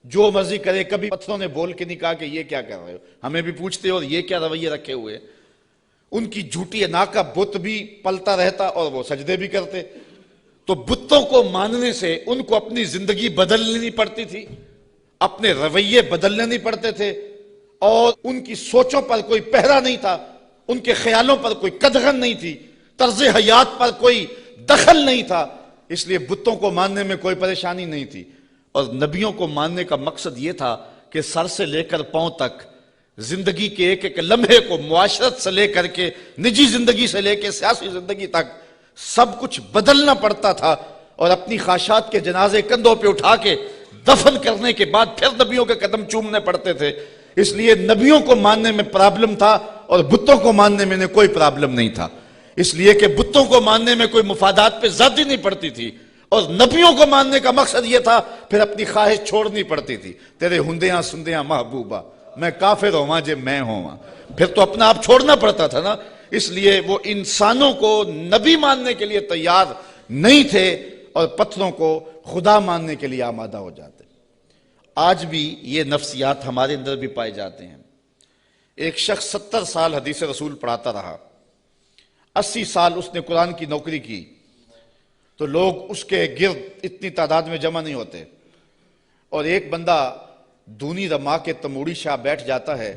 جو مرضی کرے، کبھی پتھروں نے بول کے نہیں کہا کہ یہ کیا کر رہے ہو، ہمیں بھی پوچھتے اور یہ کیا رویے رکھے ہوئے۔ ان کی جھوٹی انا کا بت بھی پلتا رہتا اور وہ سجدے بھی کرتے۔ تو بتوں کو ماننے سے ان کو اپنی زندگی بدلنی نہیں پڑتی تھی، اپنے رویے بدلنے نہیں پڑتے تھے، اور ان کی سوچوں پر کوئی پہرا نہیں تھا، ان کے خیالوں پر کوئی قدغن نہیں تھی، طرز حیات پر کوئی دخل نہیں تھا، اس لیے بتوں کو ماننے میں کوئی پریشانی نہیں تھی۔ اور نبیوں کو ماننے کا مقصد یہ تھا کہ سر سے لے کر پاؤں تک زندگی کے ایک ایک لمحے کو، معاشرت سے لے کر کے نجی زندگی سے لے کے سیاسی زندگی تک سب کچھ بدلنا پڑتا تھا، اور اپنی خواہشات کے جنازے کندھوں پہ اٹھا کے دفن کرنے کے بعد پھر نبیوں کے قدم چومنے پڑتے تھے۔ اس لیے نبیوں کو ماننے میں پرابلم تھا اور بتوں کو ماننے میں کوئی پرابلم نہیں تھا، اس لیے کہ بتوں کو ماننے میں کوئی مفادات پہ زیادتی نہیں پڑتی تھی، اور نبیوں کو ماننے کا مقصد یہ تھا پھر اپنی خواہش چھوڑنی پڑتی تھی۔ تیرے ہندیاں سندیاں محبوبہ، میں کافر ہوا جے میں ہوا، پھر تو اپنا آپ چھوڑنا پڑتا تھا نا۔ اس لیے وہ انسانوں کو نبی ماننے کے لیے تیار نہیں تھے اور پتھروں کو خدا ماننے کے لیے آمادہ ہو جاتے۔ آج بھی یہ نفسیات ہمارے اندر بھی پائے جاتے ہیں۔ ایک شخص 70 سال حدیث رسول پڑھاتا رہا، 80 سال اس نے قرآن کی نوکری کی، تو لوگ اس کے گرد اتنی تعداد میں جمع نہیں ہوتے، اور ایک بندہ دونی رما کے تموڑی شاہ بیٹھ جاتا ہے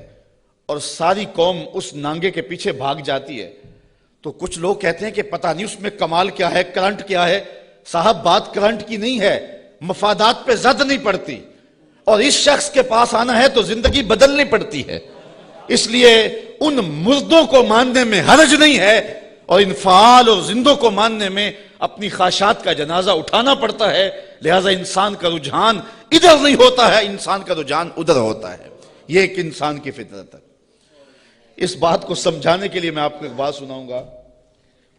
اور ساری قوم اس نانگے کے پیچھے بھاگ جاتی ہے، تو کچھ لوگ کہتے ہیں کہ پتہ نہیں اس میں کمال کیا ہے، کرنٹ کیا ہے۔ صاحب بات کرنٹ کی نہیں ہے، مفادات پہ زد نہیں پڑتی، اور اس شخص کے پاس آنا ہے تو زندگی بدلنی پڑتی ہے۔ اس لیے ان مردوں کو ماننے میں حرج نہیں ہے، اور ان فعال اور زندوں کو ماننے میں اپنی خواہشات کا جنازہ اٹھانا پڑتا ہے۔ لہذا انسان کا رجحان ادھر نہیں ہوتا ہے، انسان کا رجحان ادھر ہوتا ہے۔ یہ ایک انسان کی فطرت ہے۔ اس بات کو سمجھانے کے لیے میں آپ کو ایک بات سناؤں گا۔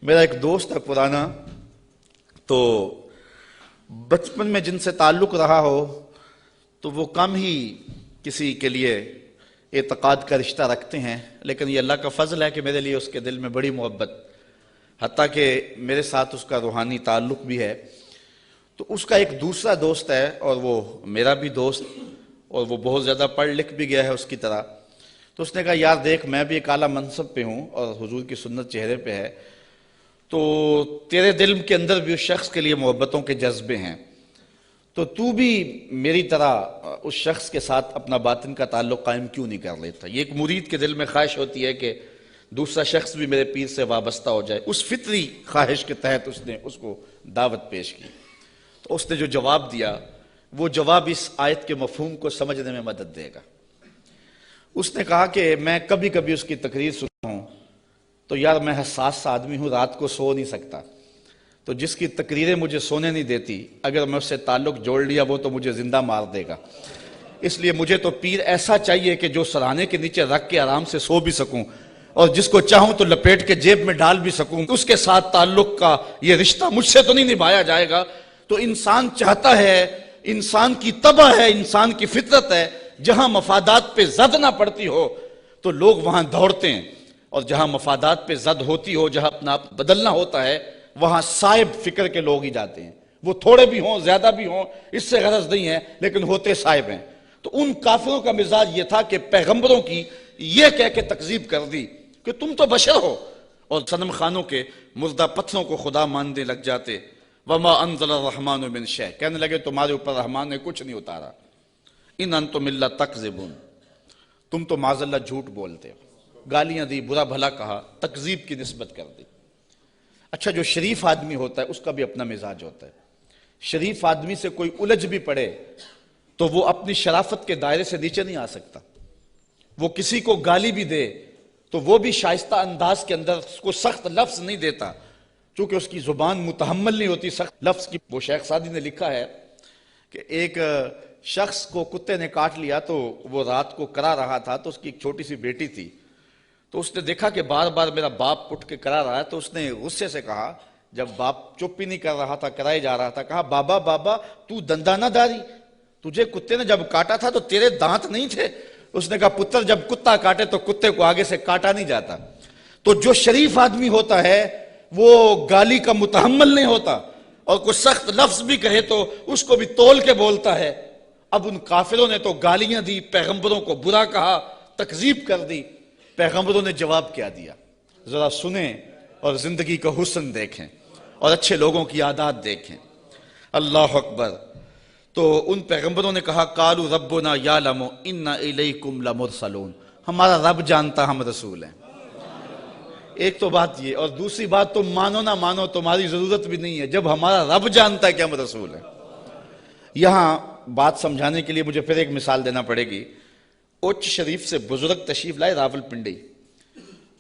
میرا ایک دوست ہے پرانا، تو بچپن میں جن سے تعلق رہا ہو تو وہ کم ہی کسی کے لیے اعتقاد کا رشتہ رکھتے ہیں، لیکن یہ اللہ کا فضل ہے کہ میرے لیے اس کے دل میں بڑی محبت، حتیٰ کہ میرے ساتھ اس کا روحانی تعلق بھی ہے۔ تو اس کا ایک دوسرا دوست ہے، اور وہ میرا بھی دوست، اور وہ بہت زیادہ پڑھ لکھ بھی گیا ہے اس کی طرح۔ تو اس نے کہا یار دیکھ، میں بھی ایک اعلیٰ منصب پہ ہوں اور حضور کی سنت چہرے پہ ہے، تو تیرے دل کے اندر بھی اس شخص کے لیے محبتوں کے جذبے ہیں، تو بھی میری طرح اس شخص کے ساتھ اپنا باطن کا تعلق قائم کیوں نہیں کر لیتا۔ یہ ایک مرید کے دل میں خواہش ہوتی ہے کہ دوسرا شخص بھی میرے پیر سے وابستہ ہو جائے۔ اس فطری خواہش کے تحت اس نے اس کو دعوت پیش کی۔ تو اس نے جو جواب دیا، وہ جواب اس آیت کے مفہوم کو سمجھنے میں مدد دے گا۔ اس نے کہا کہ میں کبھی کبھی اس کی تقریر سنتا ہوں تو یار میں حساس سا آدمی ہوں، رات کو سو نہیں سکتا، تو جس کی تقریریں مجھے سونے نہیں دیتی، اگر میں اس سے تعلق جوڑ لیا وہ تو مجھے زندہ مار دے گا۔ اس لیے مجھے تو پیر ایسا چاہیے کہ جو سرانے کے نیچے رکھ کے آرام سے سو بھی سکوں، اور جس کو چاہوں تو لپیٹ کے جیب میں ڈال بھی سکوں، اس کے ساتھ تعلق کا یہ رشتہ مجھ سے تو نہیں نبھایا جائے گا۔ تو انسان چاہتا ہے، انسان کی طبع ہے، انسان کی فطرت ہے، جہاں مفادات پہ زد نہ پڑتی ہو تو لوگ وہاں دوڑتے ہیں، اور جہاں مفادات پہ زد ہوتی ہو، جہاں اپنا آپ بدلنا ہوتا ہے، وہاں صائب فکر کے لوگ ہی جاتے ہیں۔ وہ تھوڑے بھی ہوں، زیادہ بھی ہوں، اس سے غرض نہیں ہے، لیکن ہوتے صائب ہیں۔ تو ان کافروں کا مزاج یہ تھا کہ پیغمبروں کی یہ کہہ کے تکذیب کر دی کہ تم تو بشر ہو، اور صنم خانوں کے مردہ پتھروں کو خدا ماننے لگ جاتے۔ وما انزل الرحمن من شیء، کہنے لگے تمہارے اوپر رحمان نے کچھ نہیں اتارا۔ ان انتم الا تکذبون، تم تو معاذ اللہ جھوٹ بولتے ہو۔ گالیاں دی، برا بھلا کہا، تکذیب کی نسبت کر دی۔ اچھا، جو شریف آدمی ہوتا ہے اس کا بھی اپنا مزاج ہوتا ہے۔ شریف آدمی سے کوئی الجھ بھی پڑے تو وہ اپنی شرافت کے دائرے سے نیچے نہیں آ سکتا۔ وہ کسی کو گالی بھی دے تو وہ بھی شائستہ انداز کے اندر اس کو سخت لفظ نہیں دیتا، چونکہ اس کی زبان متحمل نہیں ہوتی سخت لفظ کی۔ وہ شیخ سعدی نے لکھا ہے کہ ایک شخص کو کتے نے کاٹ لیا، تو وہ رات کو کرا رہا تھا، تو اس کی ایک چھوٹی سی بیٹی تھی، تو اس نے دیکھا کہ بار بار میرا باپ اٹھ کے کرا رہا ہے، تو اس نے غصے سے کہا، جب باپ چپ ہی نہیں کر رہا تھا، کرائے جا رہا تھا، کہا بابا بابا تو دندہ نہ داری، تجھے کتے نے جب کاٹا تھا تو تیرے دانت نہیں تھے؟ اس نے کہا پتر جب کتا کاٹے تو کتے کو آگے سے کاٹا نہیں جاتا۔ تو جو شریف آدمی ہوتا ہے وہ گالی کا متحمل نہیں ہوتا، اور کوئی سخت لفظ بھی کہے تو اس کو بھی تول کے بولتا ہے۔ اب ان کافروں نے تو گالیاں دی، پیغمبروں کو برا کہا، تکذیب کر دی۔ پیغمبروں نے جواب کیا دیا، ذرا سنیں اور زندگی کا حسن دیکھیں اور اچھے لوگوں کی عادات دیکھیں۔ اللہ اکبر۔ تو ان پیغمبروں نے کہا قالوا ربنا یعلم انا الیکم لمرسلون، ہمارا رب جانتا ہم رسول ہیں۔ ایک تو بات یہ، اور دوسری بات تم مانو نہ مانو تمہاری ضرورت بھی نہیں ہے، جب ہمارا رب جانتا ہے کہ ہم رسول ہیں۔ یہاں بات سمجھانے کے لیے مجھے پھر ایک مثال دینا پڑے گی۔ اوچ شریف سے بزرگ تشریف لائے راول پنڈی،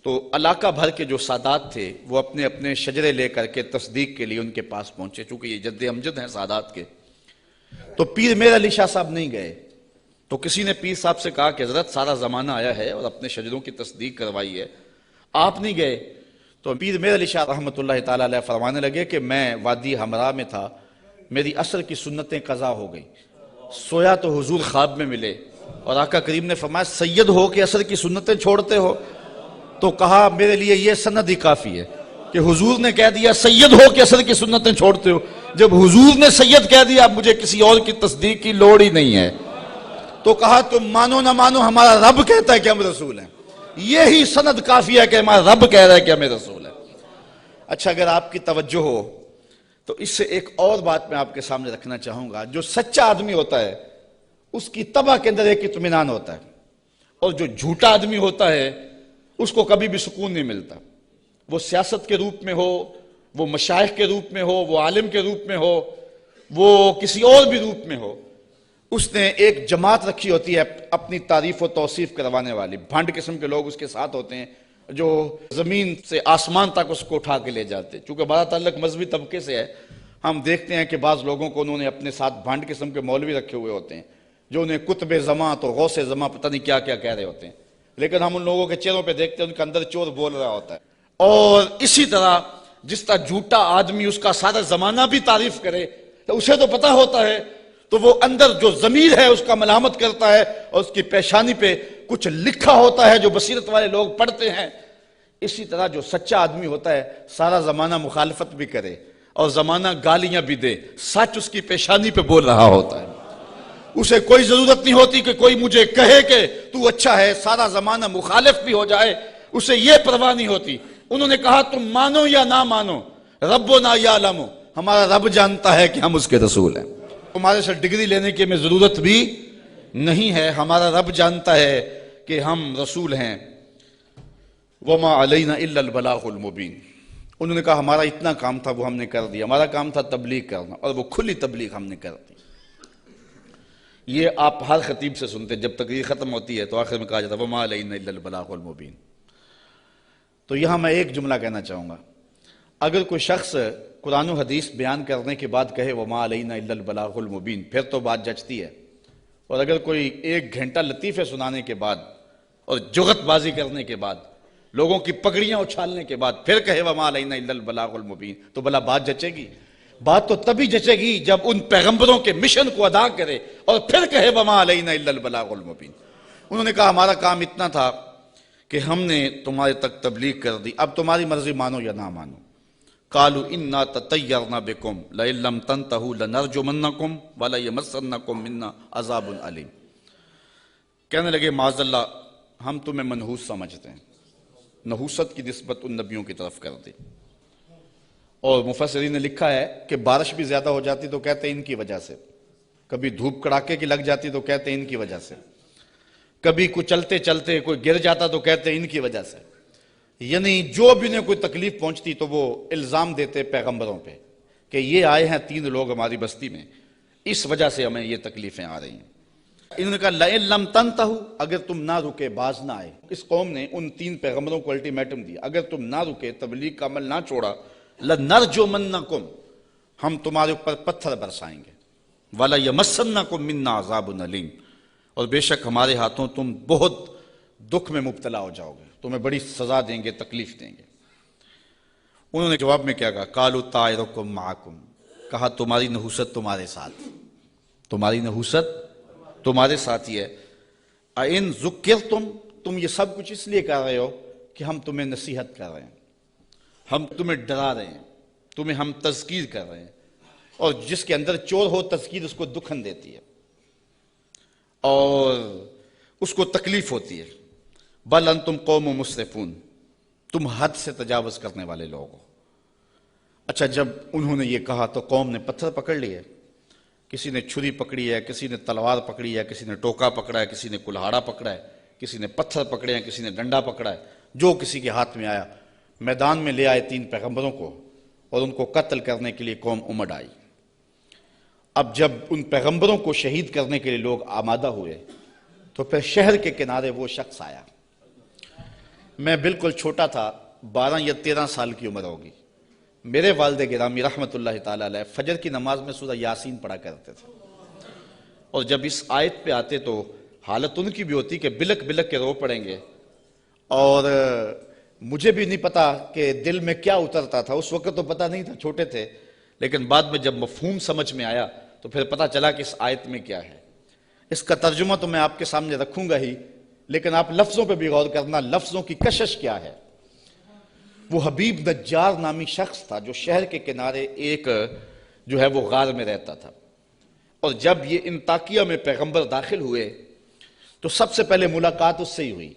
تو علاقہ بھر کے جو سادات تھے وہ اپنے اپنے شجرے لے کر کے تصدیق کے لیے ان کے پاس پہنچے، چونکہ یہ جد امجد ہیں سادات کے۔ تو پیر میر علی شاہ صاحب نہیں گئے، تو کسی نے پیر صاحب سے کہا کہ حضرت سارا زمانہ آیا ہے اور اپنے شجروں کی تصدیق کروائی ہے، آپ نہیں گئے؟ تو پیر میر علی شاہ رحمۃ اللہ تعالیٰ علیہ فرمانے لگے کہ میں وادی ہمراہ میں تھا، میری عصر کی سنتیں قضا ہو گئی، سویا تو حضور خواب میں ملے، اور آقا کریم نے فرمایا سید ہو کے عصر کی سنتیں چھوڑتے ہو؟ تو کہا میرے لیے یہ سند ہی کافی ہے کہ حضور نے کہہ دیا سید ہو کے عصر کی سنتیں چھوڑتے ہو، جب حضور نے سید کہہ دیا اب مجھے کسی اور کی تصدیق کی لوڑ ہی نہیں ہے۔ تو کہا تم مانو نہ مانو ہمارا رب کہتا ہے کہ ہم رسول ہیں، یہی سند کافی ہے کہ ہمارا رب کہہ رہا ہے کہ ہمیں رسول ہے۔ اچھا، اگر آپ کی توجہ ہو تو اس سے ایک اور بات میں آپ کے سامنے رکھنا چاہوں گا، جو سچا آدمی ہوتا ہے اس کی طبع کے اندر ایک اطمینان ہوتا ہے، اور جو جھوٹا آدمی ہوتا ہے اس کو کبھی بھی سکون نہیں ملتا، وہ سیاست کے روپ میں ہو، وہ مشائخ کے روپ میں ہو، وہ عالم کے روپ میں ہو، وہ کسی اور بھی روپ میں ہو، اس نے ایک جماعت رکھی ہوتی ہے اپنی تعریف و توصیف کروانے والی، بھنڈ قسم کے لوگ اس کے ساتھ ہوتے ہیں جو زمین سے آسمان تک اس کو اٹھا کے لے جاتے ہیں۔ چونکہ ہمارا تعلق مذہبی طبقے سے ہے، ہم دیکھتے ہیں کہ بعض لوگوں کو انہوں نے اپنے ساتھ بھنڈ قسم کے مولوی رکھے ہوئے ہوتے ہیں جو انہیں قطب زماں تو غوث زماں پتہ نہیں کیا کیا کہہ رہے ہوتے ہیں، لیکن ہم ان لوگوں کے چہروں پہ دیکھتے ہیں ان کے اندر چور بول رہا ہوتا ہے۔ اور اسی طرح جس طرح جھوٹا آدمی اس کا سارا زمانہ بھی تعریف کرے تو اسے تو پتہ ہوتا ہے، تو وہ اندر جو ضمیر ہے اس کا ملامت کرتا ہے، اور اس کی پیشانی پہ کچھ لکھا ہوتا ہے جو بصیرت والے لوگ پڑھتے ہیں۔ اسی طرح جو سچا آدمی ہوتا ہے سارا زمانہ مخالفت بھی کرے اور زمانہ گالیاں بھی دے، سچ اس کی پیشانی پہ بول رہا ہوتا ہے، اسے کوئی ضرورت نہیں ہوتی کہ کوئی مجھے کہے کہ تو اچھا ہے، سارا زمانہ مخالف بھی ہو جائے اسے یہ پرواہ نہیں ہوتی۔ انہوں نے کہا تم مانو یا نہ مانو، ربنا یعلم، ہمارا رب جانتا ہے کہ ہم اس کے رسول ہیں، ہمارے سے ڈگری لینے کی ہمیں ضرورت بھی نہیں ہے، ہمارا رب جانتا ہے کہ ہم رسول ہیں۔ وما علینا الا البلاغ المبین، انہوں نے کہا ہمارا اتنا کام تھا وہ ہم نے کر دیا، ہمارا کام تھا تبلیغ کرنا، اور وہ کھلی تبلیغ ہم نے کر دی۔ یہ آپ ہر خطیب سے سنتے، جب تقریر ختم ہوتی ہے تو آخر میں کہا جاتا ہے وما علینا الا البلاغ المبین۔ تو یہاں میں ایک جملہ کہنا چاہوں گا، اگر کوئی شخص قرآن و حدیث بیان کرنے کے بعد کہے وما علینا الا البلاغ المبین، پھر تو بات جچتی ہے، اور اگر کوئی 1 گھنٹہ لطیفے سنانے کے بعد اور جغت بازی کرنے کے بعد، لوگوں کی پگڑیاں اچھالنے کے بعد پھر کہے وما علینا الا البلاغ المبین، تو بھلا بات جچے گی؟ بات تو تبھی جچے گی جب ان پیغمبروں کے مشن کو ادا کرے اور پھر کہے وما علینا الا البلاغ المبین۔ انہوں نے کہا ہمارا کام اتنا تھا کہ ہم نے تمہارے تک تبلیغ کر دی، اب تمہاری مرضی مانو یا نہ مانو۔ قالوا انا تطیرنا بکم لئن لم تنتہوا لنرجمنکم وليمسنکم منا عذاب علیم۔ کہنے لگے معاذ اللہ ہم تمہیں منحوس سمجھتے ہیں، نحوست کی نسبت ان نبیوں کی طرف کر دی، اور مفسرین نے لکھا ہے کہ بارش بھی زیادہ ہو جاتی تو کہتے ہیں ان کی وجہ سے، کبھی دھوپ کڑاکے کی لگ جاتی تو کہتے ہیں ان کی وجہ سے، کبھی کوئی چلتے چلتے کوئی گر جاتا تو کہتے ہیں ان کی وجہ سے، یعنی جو بھی انہیں کوئی تکلیف پہنچتی تو وہ الزام دیتے پیغمبروں پہ کہ یہ آئے ہیں 3 لوگ ہماری بستی میں، اس وجہ سے ہمیں یہ تکلیفیں آ رہی ہیں۔ انہوں نے کہا لئن لم تنتہوا، اگر تم نہ رکے، باز نہ آئے۔ اس قوم نے ان 3 پیغمبروں کو الٹیمیٹم دیا، اگر تم نہ رکے، تبلیغ کا عمل نہ چھوڑا، لنرجمنکم، ہم تمہارے اوپر پتھر برسائیں گے، وليمسنکم منا عذاب علیم، اور بے شک ہمارے ہاتھوں تم بہت دکھ میں مبتلا ہو جاؤ گے، تمہیں بڑی سزا دیں گے، تکلیف دیں گے۔ انہوں نے جواب میں کیا کہا؟ قالوا طائرکم معکم، کہا تمہاری نحوست تمہارے ساتھ، تمہاری نحوست تمہارے ساتھ ہی ہے۔ اَإِن ذُكِّرْتُمْ، تم یہ سب کچھ اس لیے کر رہے ہو کہ ہم تمہیں نصیحت کر رہے ہیں، ہم تمہیں ڈرا رہے ہیں، تمہیں ہم تذکیر کر رہے ہیں، اور جس کے اندر چور ہو تذکیر اس کو دکھن دیتی ہے اور اس کو تکلیف ہوتی ہے۔ بل انتم قوم مسرفون، تم حد سے تجاوز کرنے والے لوگ ہو۔ اچھا، جب انہوں نے یہ کہا تو قوم نے پتھر پکڑ لیے، کسی نے چھری پکڑی ہے، کسی نے تلوار پکڑی ہے، کسی نے ٹوکا پکڑا ہے، کسی نے کلہاڑا پکڑا ہے، کسی نے پتھر پکڑے ہیں، کسی نے ڈنڈا پکڑا ہے، جو کسی کے ہاتھ میں آیا میدان میں لے آئے 3 پیغمبروں کو، اور ان کو قتل کرنے کے لیے قوم امڑ آئی۔ اب جب ان پیغمبروں کو شہید کرنے کے لیے لوگ آمادہ ہوئے تو پھر شہر کے کنارے وہ شخص آیا۔ میں بالکل چھوٹا تھا، 12 یا 13 سال کی عمر ہوگی۔ میرے والد گرامی رحمۃ اللہ تعالیٰ علیہ فجر کی نماز میں سورہ یاسین پڑھا کرتے تھے، اور جب اس آیت پہ آتے تو حالت ان کی بھی ہوتی کہ بلک بلک کے رو پڑیں گے، اور مجھے بھی نہیں پتا کہ دل میں کیا اترتا تھا، اس وقت تو پتا نہیں تھا، چھوٹے تھے، لیکن بعد میں جب مفہوم سمجھ میں آیا تو پھر پتا چلا کہ اس آیت میں کیا ہے۔ اس کا ترجمہ تو میں آپ کے سامنے رکھوں گا ہی، لیکن آپ لفظوں پہ بھی غور کرنا، لفظوں کی کشش کیا ہے۔ وہ حبیب نجار نامی شخص تھا جو شہر کے کنارے ایک جو ہے وہ غار میں رہتا تھا، اور جب یہ انطاکیہ میں پیغمبر داخل ہوئے تو سب سے پہلے ملاقات اس سے ہی ہوئی۔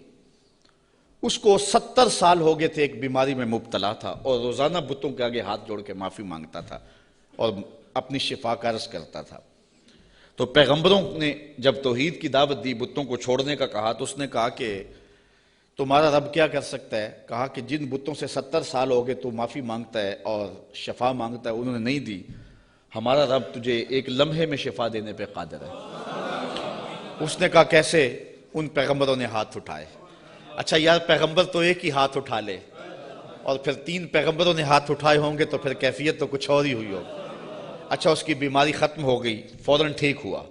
اس کو 70 سال ہو گئے تھے، ایک بیماری میں مبتلا تھا، اور روزانہ بتوں کے آگے ہاتھ جوڑ کے معافی مانگتا تھا اور اپنی شفا کا عرض کرتا تھا۔ تو پیغمبروں نے جب توحید کی دعوت دی، بتوں کو چھوڑنے کا کہا، تو اس نے کہا کہ تمہارا رب کیا کر سکتا ہے؟ کہا کہ جن بتوں سے 70 سال ہو گئے تو معافی مانگتا ہے اور شفا مانگتا ہے، انہوں نے نہیں دی، ہمارا رب تجھے ایک لمحے میں شفا دینے پہ قادر ہے۔ اس نے کہا کیسے؟ ان پیغمبروں نے ہاتھ اٹھائے۔ اچھا یار، پیغمبر تو ایک ہی ہاتھ اٹھا لے اور پھر 3 پیغمبروں نے ہاتھ اٹھائے ہوں گے تو پھر کیفیت تو کچھ اور ہی ہوئی ہوگی۔ اچھا، اس کی بیماری ختم ہو گئی، فوراً ٹھیک ہوا،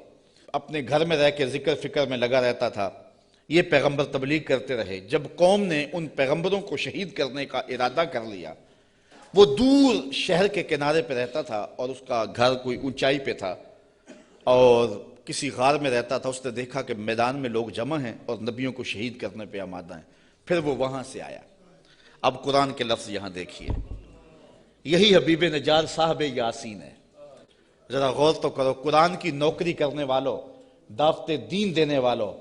اپنے گھر میں رہ کے ذکر فکر میں لگا رہتا تھا۔ یہ پیغمبر تبلیغ کرتے رہے۔ جب قوم نے ان پیغمبروں کو شہید کرنے کا ارادہ کر لیا، وہ دور شہر کے کنارے پہ رہتا تھا اور اس کا گھر کوئی اونچائی پہ تھا اور کسی غار میں رہتا تھا۔ اس نے دیکھا کہ میدان میں لوگ جمع ہیں اور نبیوں کو شہید کرنے پہ آمادہ ہیں۔ پھر وہ وہاں سے آیا۔ اب قرآن کے لفظ یہاں دیکھیے، یہی حبیب نجار صاحب یاسین ہے۔ ذرا غور تو کرو، قرآن کی نوکری کرنے والوں، دعوت دین دینے والوں،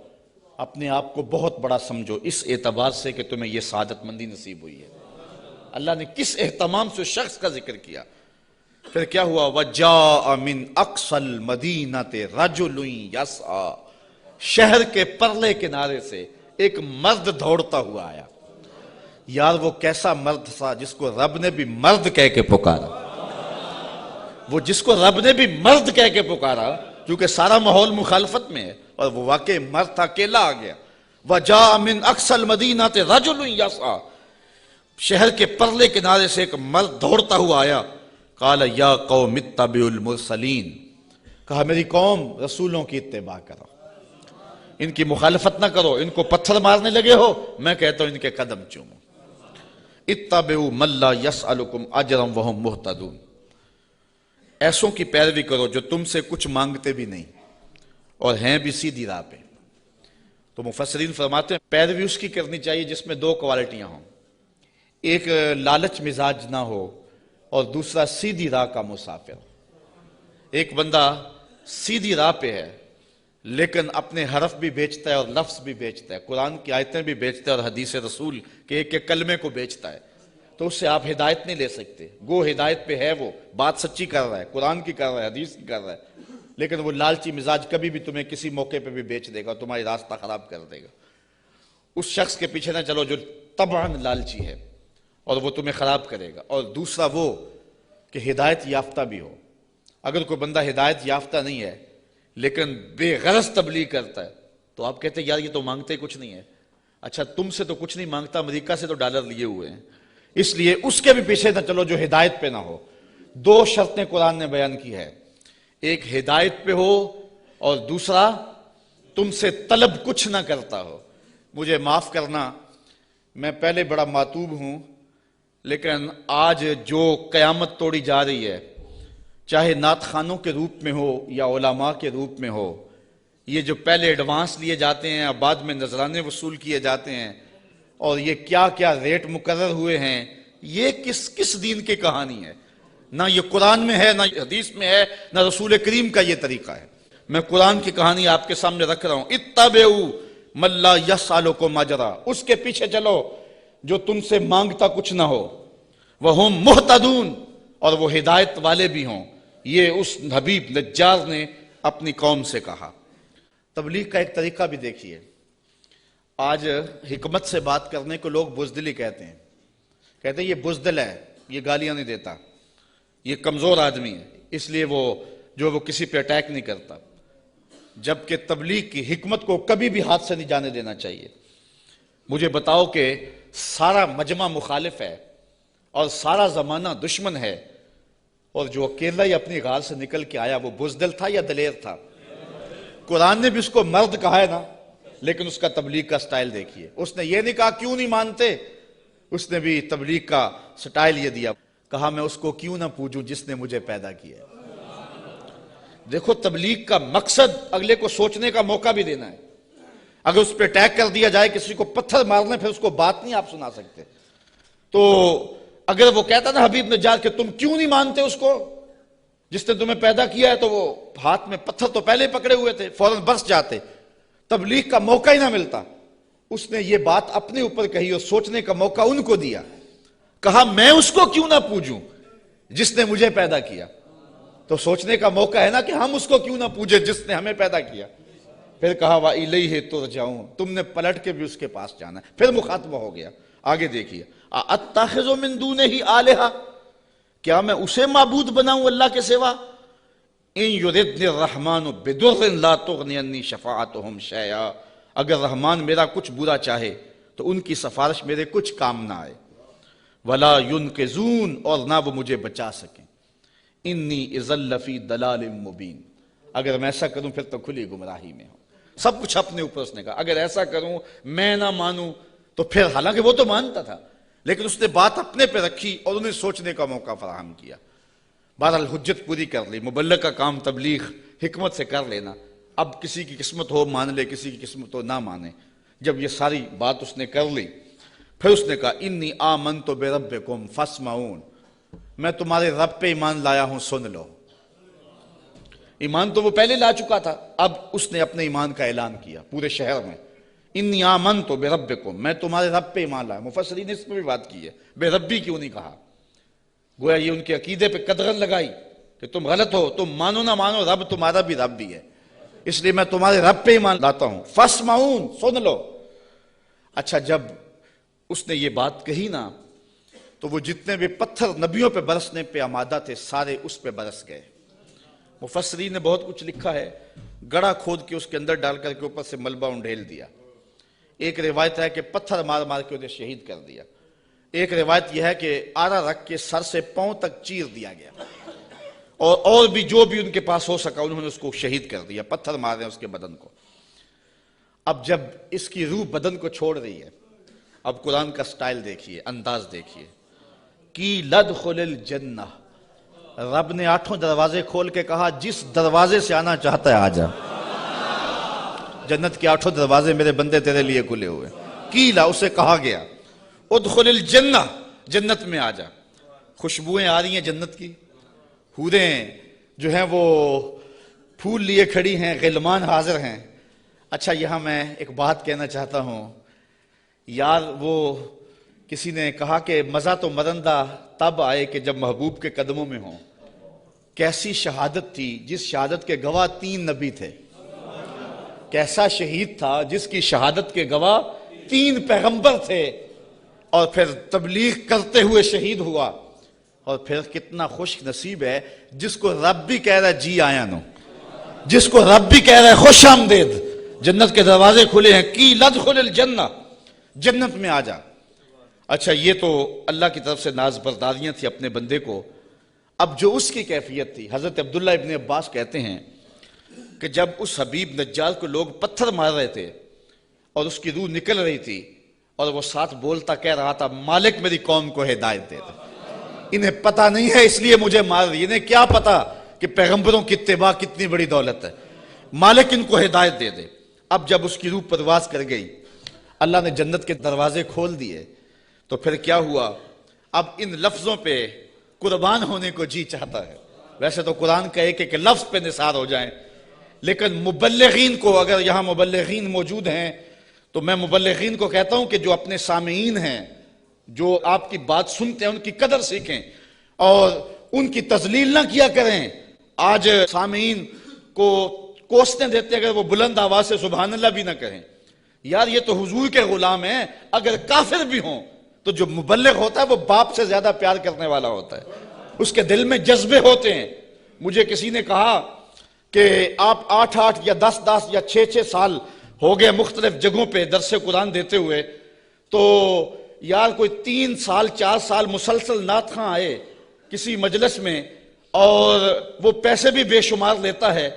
اپنے آپ کو بہت بڑا سمجھو اس اعتبار سے کہ تمہیں یہ سعادت مندی نصیب ہوئی ہے۔ اللہ نے کس اہتمام سے شخص کا ذکر کیا۔ پھر کیا ہوا؟ وَجَاءَ مِنْ أَقْصَى الْمَدِينَةِ رَجُلٌ يَسْعَى، شہر کے پرلے کنارے سے ایک مرد دوڑتا ہوا آیا۔ یار وہ کیسا مرد تھا جس کو رب نے بھی مرد کہہ کے پکارا، وہ جس کو رب نے بھی مرد کہہ کے پکارا، کیونکہ سارا ماحول مخالفت میں ہے اور وہ واقعی مرد تھا، اکیلا آ گیا۔ وَجَاءَ مِنْ أَقْصَى الْمَدِينَةِ رَجُلٌ يَسْعَى، شہر کے پرلے کنارے سے ایک مرد دوڑتا ہوا آیا۔ قَالَ يَا قَوْمِ اتَّبِعُوا الْمُرْسَلِينَ، کہا میری قوم رسولوں کی اتباع کرو، ان کی مخالفت نہ کرو۔ ان کو پتھر مارنے لگے ہو، میں کہتا ہوں ان کے قدم چومو۔ اتَّبِعُوا مَن لَّا يَسْأَلُكُمْ أَجْرًا وَهُمْ مُهْتَدُونَ، ایسوں کی پیروی کرو جو تم سے کچھ مانگتے بھی نہیں اور ہیں بھی سیدھی راہ پہ۔ تو مفسرین فرماتے ہیں پیروی اس کی کرنی چاہیے جس میں 2 کوالٹیاں ہوں، ایک لالچ مزاج نہ ہو اور دوسرا سیدھی راہ کا مسافر۔ ایک بندہ سیدھی راہ پہ ہے لیکن اپنے حرف بھی بیچتا ہے اور لفظ بھی بیچتا ہے، قرآن کی آیتیں بھی بیچتا ہے اور حدیث رسول کے ایک ایک کلمے کو بیچتا ہے، تو اس سے آپ ہدایت نہیں لے سکتے۔ گو ہدایت پہ ہے، وہ بات سچی کر رہا ہے، قرآن کی کر رہا ہے، حدیث کی کر رہا ہے، لیکن وہ لالچی مزاج کبھی بھی تمہیں کسی موقع پہ بھی بیچ دے گا، تمہاری راستہ خراب کر دے گا۔ اس شخص کے پیچھے نہ چلو جو طبعاً لالچی ہے اور وہ تمہیں خراب کرے گا۔ اور دوسرا وہ کہ ہدایت یافتہ بھی ہو۔ اگر کوئی بندہ ہدایت یافتہ نہیں ہے لیکن بے غرض تبلیغ کرتا ہے تو آپ کہتے ہیں یار یہ تو مانگتے کچھ نہیں ہے۔ اچھا تم سے تو کچھ نہیں مانگتا، امریکہ سے تو ڈالر لیے ہوئے ہیں، اس لیے اس کے بھی پیچھے نہ چلو جو ہدایت پہ نہ ہو۔ 2 شرطیں قرآن نے بیان کی ہے، ایک ہدایت پہ ہو اور دوسرا تم سے طلب کچھ نہ کرتا ہو۔ مجھے معاف کرنا، میں پہلے بڑا ماتوب ہوں، لیکن آج جو قیامت توڑی جا رہی ہے، چاہے نعت خانوں کے روپ میں ہو یا علماء کے روپ میں ہو، یہ جو پہلے ایڈوانس لیے جاتے ہیں اور بعد میں نذرانے وصول کیے جاتے ہیں، اور یہ کیا کیا ریٹ مقرر ہوئے ہیں، یہ کس دین کی کہانی ہے؟ نہ یہ قرآن میں ہے، نہ حدیث میں ہے، نہ رسول کریم کا یہ طریقہ ہے۔ میں قرآن کی کہانی آپ کے سامنے رکھ رہا ہوں۔ اتبعوا من لا یسألکم اجرا، اس کے پیچھے چلو جو تم سے مانگتا کچھ نہ ہو، وہم مہتدون، اور وہ ہدایت والے بھی ہوں۔ یہ اس حبیب نجار نے اپنی قوم سے کہا۔ تبلیغ کا ایک طریقہ بھی دیکھیے، آج حکمت سے بات کرنے کو لوگ بزدلی کہتے ہیں، کہتے ہیں یہ بزدل ہے، یہ گالیاں نہیں دیتا، یہ کمزور آدمی ہے، اس لیے وہ کسی پہ اٹیک نہیں کرتا، جبکہ تبلیغ کی حکمت کو کبھی بھی ہاتھ سے نہیں جانے دینا چاہیے۔ مجھے بتاؤ کہ سارا مجمع مخالف ہے اور سارا زمانہ دشمن ہے، اور جو اکیلا ہی اپنی غار سے نکل کے آیا وہ بزدل تھا یا دلیر تھا؟ قرآن نے بھی اس کو مرد کہا ہے نا، لیکن اس کا تبلیغ کا سٹائل دیکھیے، اس نے یہ نہیں کہا کیوں نہیں مانتے، اس نے بھی تبلیغ کا سٹائل یہ دیا، کہا میں اس کو کیوں نہ پوجوں جس نے مجھے پیدا کیا ہے۔ دیکھو تبلیغ کا مقصد اگلے کو سوچنے کا موقع بھی دینا ہے۔ اگر اس پہ اٹیک کر دیا جائے، کسی کو پتھر مارنے، پھر اس کو بات نہیں آپ سنا سکتے۔ تو اگر وہ کہتا نا حبیب نجار کہ تم کیوں نہیں مانتے اس کو جس نے تمہیں پیدا کیا ہے، تو وہ ہاتھ میں پتھر تو پہلے پکڑے ہوئے تھے، فوراً برس جاتے، تبلیغ کا موقع ہی نہ ملتا۔ اس نے یہ بات اپنے اوپر کہی اور سوچنے کا موقع ان کو دیا، کہا میں اس کو کیوں نہ پوجوں جس نے مجھے پیدا کیا۔ تو سوچنے کا موقع ہے نا کہ ہم اس کو کیوں نہ پوجے جس نے ہمیں پیدا کیا. پھر کہا وَإِلَيْهِ تُرْجَعُونَ, تم نے پلٹ کے بھی اس کے پاس جانا ہے. پھر مخاطبہ ہو گیا. آگے دیکھیے, أَتَّخِذُ مِن دُونِهِ آلِهَةً, کیا میں اسے معبود بناؤں اللہ کے سوا؟ إِن يُرِدْنِ الرَّحْمَنُ بِضُرٍّ لَا تُغْنِ عَنِّي شَفَاعَتُهُمْ شَيْئًا, اگر رحمان میرا کچھ برا چاہے تو ان کی سفارش میرے کچھ کام نہ آئے. وَلَا يُنْقِذُونَ, اور نہ وہ مجھے بچا سکیں. إِنِّي إِذًا لَّفِي ضَلَالٍ مُّبِينٍ, اگر میں ایسا کروں پھر تو کھلی گمراہی میں ہوں. سب کچھ اپنے اوپر اس نے کہا. اگر ایسا کروں, میں نہ مانوں تو پھر, حالانکہ وہ تو مانتا تھا لیکن اس نے بات اپنے پہ رکھی اور انہیں سوچنے کا موقع فراہم کیا. بہرحال حجت پوری کر لی. مبلغ کا کام تبلیغ حکمت سے کر لینا. اب کسی کی قسمت ہو مان لے, کسی کی قسمت ہو نہ مانے. جب یہ ساری بات اس نے کر لی, پھر اس نے کہا انی آمنت بربکم فاسمعون, میں تمہارے رب پہ ایمان لایا ہوں, سن لو. ایمان تو وہ پہلے لا چکا تھا, اب اس نے اپنے ایمان کا اعلان کیا پورے شہر میں. انی آمنت بربکم, میں تمہارے رب پہ ایمان لایا. مفسرین نے اس پہ بھی بات کی ہے, بے ربی کیوں نہیں کہا؟ گویا یہ ان کے عقیدے پہ قدغن لگائی کہ تم غلط ہو, تم مانو نہ مانو, رب تمہارا بھی رب بھی ہے, اس لیے میں تمہارے رب پہ ایمان لاتا ہوں. فاسمعون, سن لو. اچھا, جب اس نے یہ بات کہی نا تو وہ جتنے بھی پتھر نبیوں پہ برسنے پہ آمادہ تھے سارے اس پہ برس گئے. مفسرین نے بہت کچھ لکھا ہے. گڑھا کھود کے اس کے اندر ڈال کر کے اوپر سے ملبہ انڈھیل دیا. ایک روایت ہے کہ پتھر مار مار کے انہیں شہید کر دیا. ایک روایت یہ ہے کہ آرا رکھ کے سر سے پاؤں تک چیر دیا گیا, اور بھی جو بھی ان کے پاس ہو سکا انہوں نے اس کو شہید کر دیا. پتھر مار رہے ہیں اس کے بدن کو. اب جب اس کی روح بدن کو چھوڑ رہی ہے, اب قرآن کا سٹائل دیکھیے, انداز دیکھیے. کی لدخل الجنہ, رب نے 8 دروازے کھول کے کہا جس دروازے سے آنا چاہتا ہے آ جا. جنت کے 8 دروازے میرے بندے تیرے لیے کھلے ہوئے. کیلا, اسے کہا گیا ادخل الجنہ, جنت میں آ جا. خوشبوئیں آ رہی ہیں جنت کی, حوریں جو ہیں وہ پھول لیے کھڑی ہیں, غلمان حاضر ہیں. اچھا, یہاں میں ایک بات کہنا چاہتا ہوں یار. وہ کسی نے کہا کہ مزہ تو مرندہ تب آئے کہ جب محبوب کے قدموں میں ہوں. کیسی شہادت تھی جس شہادت کے گواہ 3 نبی تھے. کیسا شہید تھا جس کی شہادت کے گواہ 3 پیغمبر تھے, اور پھر تبلیغ کرتے ہوئے شہید ہوا. اور پھر کتنا خوش نصیب ہے جس کو رب بھی کہہ رہا ہے جی آیا نو, جس کو رب بھی کہہ رہا ہے خوش آمدید, جنت کے دروازے کھلے ہیں. کی لدخل الجنہ, جنت میں آ جا. اچھا, یہ تو اللہ کی طرف سے ناز برداریاں تھی اپنے بندے کو. اب جو اس کی کیفیت تھی, حضرت عبداللہ ابن عباس کہتے ہیں کہ جب اس حبیب نجار کو لوگ پتھر مار رہے تھے اور اس کی روح نکل رہی تھی, اور وہ ساتھ بولتا کہہ رہا تھا مالک میری قوم کو ہدایت دے دے, انہیں پتہ نہیں ہے اس لیے مجھے مار رہی. انہیں کیا پتا کہ پیغمبروں کی اتباع کتنی بڑی دولت ہے, مالک ان کو ہدایت دے دے. اب جب اس کی روح پرواز کر گئی, اللہ نے جنت کے دروازے کھول دیے, تو پھر کیا ہوا؟ اب ان لفظوں پہ قربان ہونے کو جی چاہتا ہے. ویسے تو قرآن کا ایک ایک لفظ پہ نثار ہو جائیں, لیکن مبلغین کو, اگر یہاں مبلغین موجود ہیں تو میں مبلغین کو کہتا ہوں کہ جو اپنے سامعین ہیں, جو آپ کی بات سنتے ہیں, ان کی قدر سیکھیں اور ان کی تذلیل نہ کیا کریں. آج سامعین کو کوسنے دیتے اگر وہ بلند آواز سے سبحان اللہ بھی نہ کہیں. یار یہ تو حضور کے غلام ہیں, اگر کافر بھی ہوں تو جو مبلغ ہوتا ہے وہ باپ سے زیادہ پیار کرنے والا ہوتا ہے, اس کے دل میں جذبے ہوتے ہیں. مجھے کسی نے کہا کہ آپ 8 یا 10 یا 6 سال ہو گئے مختلف جگہوں پہ درس قرآن دیتے ہوئے, تو یار کوئی 3 سال 4 سال مسلسل نعت خواں آئے کسی مجلس میں اور وہ پیسے بھی بے شمار لیتا ہے,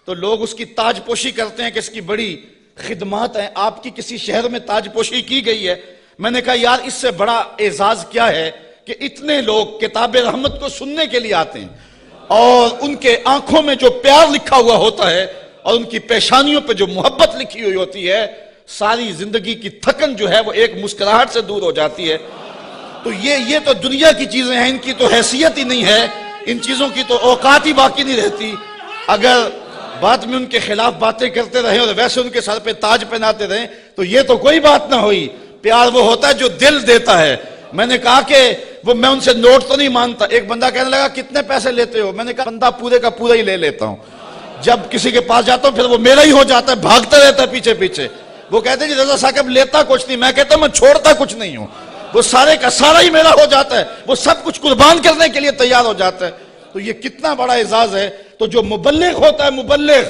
تو لوگ اس کی تاج پوشی کرتے ہیں کہ اس کی بڑی خدمات ہیں. آپ کی کسی شہر میں تاج پوشی کی گئی ہے. میں نے کہا یار اس سے بڑا اعزاز کیا ہے کہ اتنے لوگ کتاب رحمت کو سننے کے لیے آتے ہیں, اور ان کے آنکھوں میں جو پیار لکھا ہوا ہوتا ہے اور ان کی پیشانیوں پہ جو محبت لکھی ہوئی ہوتی ہے, ساری زندگی کی تھکن جو ہے وہ ایک مسکراہٹ سے دور ہو جاتی ہے. تو یہ تو دنیا کی چیزیں ہیں, ان کی تو حیثیت ہی نہیں ہے, ان چیزوں کی تو اوقات ہی باقی نہیں رہتی. اگر بعد میں ان کے خلاف باتیں کرتے رہیں اور ویسے ان کے سر پہ تاج پہناتے رہیں تو یہ تو کوئی بات نہ ہوئی. پیار وہ ہوتا ہے جو دل دیتا ہے, میں نے کہا کہ میں ان سے نوٹ تو نہیں مانتا. ایک بندہ کہنے لگا کتنے پیسے لیتے ہو؟ میں نے کہا بندہ پورے کا پورا ہی لے لیتا ہوں. جب کسی کے پاس جاتا ہوں پھر وہ میرا ہی ہو جاتا ہے, بھاگتا رہتا ہے پیچھے پیچھے. وہ کہتے ہیں جی رضا صاحب لیتا کچھ نہیں. میں کہتا ہوں میں چھوڑتا کچھ نہیں ہوں, وہ سارے کا سارا ہی میرا ہو جاتا ہے, وہ سب کچھ قربان کرنے کے لیے تیار ہو جاتا ہے. تو یہ کتنا بڑا اعزاز ہے. تو جو مبلغ ہوتا ہے, مبلغ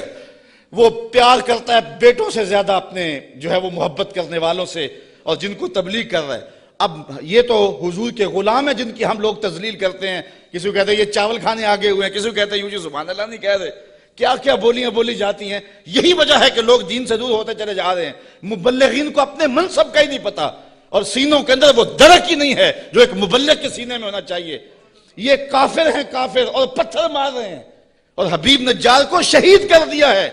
وہ پیار کرتا ہے بیٹوں سے زیادہ اپنے جو ہے وہ محبت کرنے والوں سے, اور جن کو تبلیغ کر رہا ہے. اب یہ تو حضور کے غلام ہیں جن کی ہم لوگ تذلیل کرتے ہیں. کسی کو کہتے ہیں یہ چاول کھانے آگے ہوئے ہیں, کسی کو کہتے ہیں یوں جی سبحان اللہ نہیں کہہ رہے. کیا کیا بولیاں بولی جاتی ہیں. یہی وجہ ہے کہ لوگ دین سے دور ہوتے چلے جا رہے ہیں. مبلغین کو اپنے منصب کا ہی نہیں پتا, اور سینوں کے اندر وہ درک ہی نہیں ہے جو ایک مبلغ کے سینے میں ہونا چاہیے. یہ کافر ہیں کافر, اور پتھر مار رہے ہیں, اور حبیب نجار کو شہید کر دیا ہے.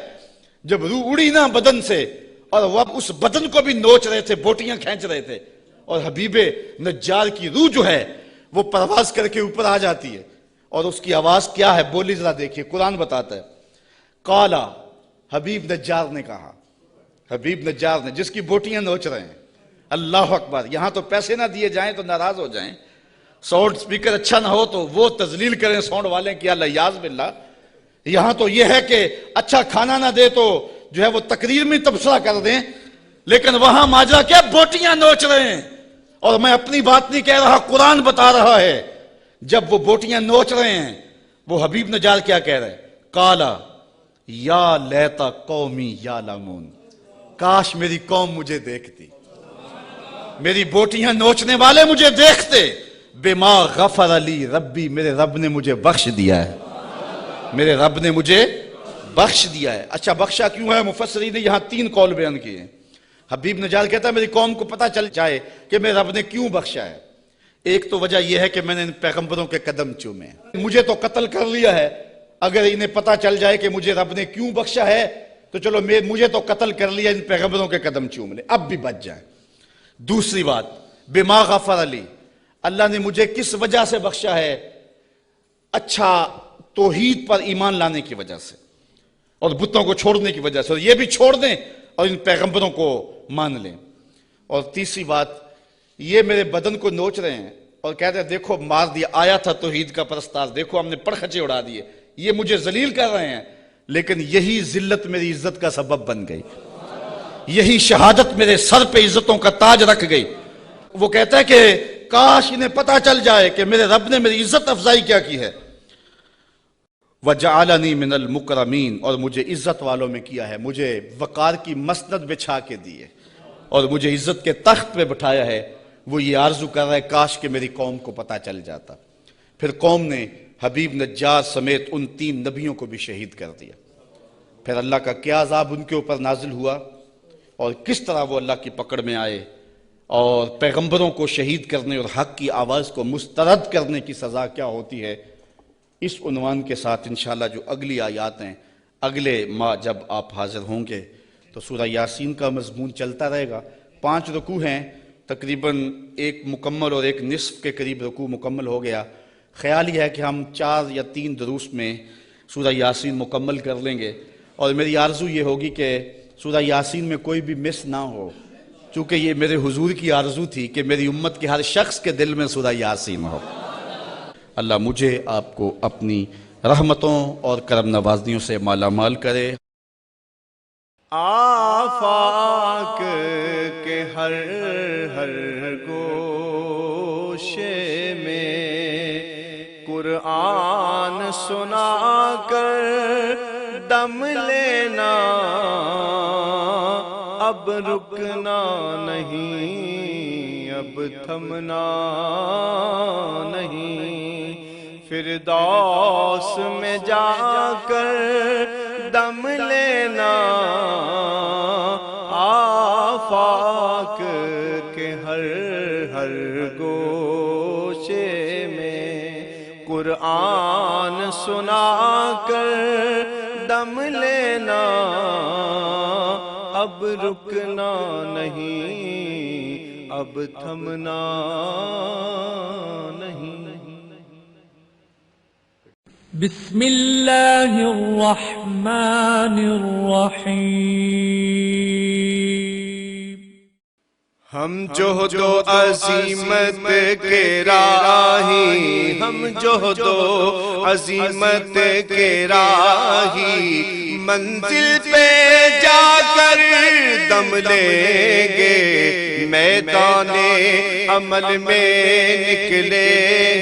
جب روح اڑی نا بدن سے, اور وہ اس بدن کو بھی نوچ رہے تھے, بوٹیاں کھینچ رہے تھے, اور حبیب نجار کی روح جو ہے وہ پرواز کر کے اوپر آ جاتی ہے. اور اس کی آواز کیا ہے بولی ذرا دیکھیے, قرآن بتاتا ہے. قالا, حبیب نجار نے کہا, حبیب نجار نے جس کی بوٹیاں نوچ رہے ہیں. اللہ اکبر. یہاں تو پیسے نہ دیے جائیں تو ناراض ہو جائیں, ساؤنڈ سپیکر اچھا نہ ہو تو وہ تذلیل کریں ساؤنڈ والے کی, الیاذ باللہ. یہاں تو یہ ہے کہ اچھا کھانا نہ دے تو جو ہے وہ تقریر میں تبصرہ کر دیں, لیکن وہاں ماجرا کیا بوٹیاں نوچ رہے ہیں. اور میں اپنی بات نہیں کہہ رہا, قرآن بتا رہا ہے. جب وہ بوٹیاں نوچ رہے ہیں, وہ حبیب نجار کیا کہہ رہے ہیں؟ قالا یا لیتا قومی یعلمون, کاش میری قوم مجھے دیکھتی, میری بوٹیاں نوچنے والے مجھے دیکھتے. بما غفر لی ربی, میرے رب نے مجھے بخش دیا ہے, میرے رب نے مجھے بخش دیا ہے. اچھا بخشا کیوں ہے؟ مفسرین نے یہاں 3 قول بیان کیے ہیں. حبیب نجار کہتا ہے میری قوم کو پتہ چل جائے کہ میرے رب نے کیوں بخشا ہے. ایک تو وجہ یہ ہے کہ میں نے ان پیغمبروں کے قدم چومے, مجھے تو قتل کر لیا ہے, اگر انہیں پتہ چل جائے کہ مجھے رب نے کیوں بخشا ہے تو چلو مجھے تو قتل کر لیا, ان پیغمبروں کے قدم چوم لے, اب بھی بچ جائیں. دوسری بات, بما غفر علی, اللہ نے مجھے کس وجہ سے بخشا ہے؟ اچھا توحید پر ایمان لانے کی وجہ سے, اور بتوں کو چھوڑنے کی وجہ سے, اور یہ بھی چھوڑ دیں اور ان پیغمبروں کو مان لیں. اور تیسری بات, یہ میرے بدن کو نوچ رہے ہیں اور کہتے ہیں دیکھو مار دیا, آیا تھا توحید کا پرستار, دیکھو ہم نے پرخچے اڑا دیے, یہ مجھے ذلیل کر رہے ہیں, لیکن یہی ذلت میری عزت کا سبب بن گئی, یہی شہادت میرے سر پہ عزتوں کا تاج رکھ گئی. وہ کہتا ہے کہ کاش انہیں پتہ چل جائے کہ میرے رب نے میری عزت افزائی کیا کی ہے. وَجَعَلَنِي مِنَ الْمُكْرَمِينَ, اور مجھے عزت والوں میں کیا ہے, مجھے وقار کی مسند بچھا کے دیے اور مجھے عزت کے تخت پہ بٹھایا ہے. وہ یہ آرزو کر رہا ہے کاش کہ میری قوم کو پتہ چل جاتا. پھر قوم نے حبیب نجار سمیت ان 3 نبیوں کو بھی شہید کر دیا. پھر اللہ کا کیا عذاب ان کے اوپر نازل ہوا, اور کس طرح وہ اللہ کی پکڑ میں آئے, اور پیغمبروں کو شہید کرنے اور حق کی آواز کو مسترد کرنے کی سزا کیا ہوتی ہے. اس عنوان کے ساتھ انشاءاللہ جو اگلی آیات ہیں, اگلے ماہ جب آپ حاضر ہوں گے تو سورہ یاسین کا مضمون چلتا رہے گا. 5 رکوع ہیں, تقریباً 1 مکمل اور 1 نصف کے قریب رکوع مکمل ہو گیا. خیال یہ ہے کہ ہم 4 یا 3 دروس میں سورہ یاسین مکمل کر لیں گے, اور میری آرزو یہ ہوگی کہ سورہ یاسین میں کوئی بھی مس نہ ہو, چونکہ یہ میرے حضور کی آرزو تھی کہ میری امت کے ہر شخص کے دل میں سورہ یاسین ہو. اللہ مجھے آپ کو اپنی رحمتوں اور کرم نوازیوں سے مالا مال کرے. آفاق کے ہر گوشے میں قرآن سنا کر دم لینا, اب رکنا نہیں, اب تھمنا نہیں. فردوس میں جا کر دم لینا, آفاق کے ہر گوشے میں قرآن سنا کر دم لینا, اب رکنا نہیں, اب تھمنا نہیں. بسم اللہ الرحمن الرحیم. ہم جوہد و عظیمت کے راہی، ہم جوہد و عظیمت کے راہی، منزل پہ جا کر دم لیں گے، میدان عمل میں نکلے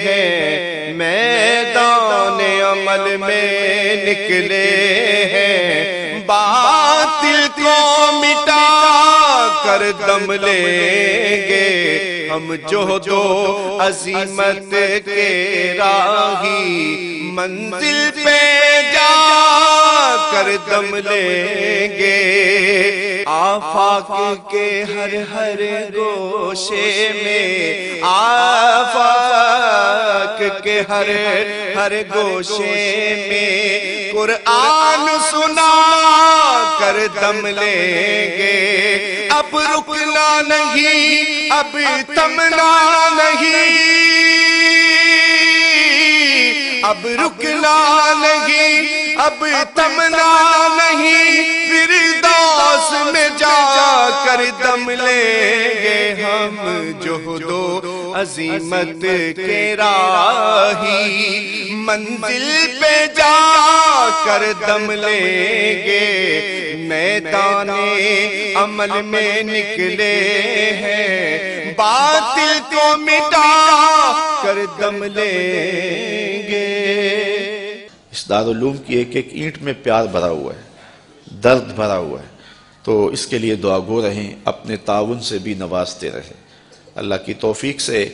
ہیں، میدان عمل میں نکلے ہیں، باطل کو مٹا کر دم لیں گے، ہم جوہد و عظیمت کے راہی، منزل پہ جا کر دم لیں گے، آفاق کے ہر ہر گوشے میں، آفاق کے ہر ہر گوشے میں قرآن سنا کر دم لیں گے، اب رکنا نہیں، اب تھمنا نہیں، اب رکنا نہیں، اب تھمنا نہیں، فردوس میں جا کر دم لیں گے، ہم جوہد و عظیمت کے راہی، منزل پہ جا کر دم لیں گے، میدان عمل میں نکلے ہیں، باطل کو مٹا کر دم لیں گے۔ اس دارالعلوم کی ایک ایک اینٹ میں پیار بھرا ہوا ہے، درد بھرا ہوا ہے، تو اس کے لیے دعا گو رہیں، اپنے تعاون سے بھی نوازتے رہیں۔ اللہ کی توفیق سے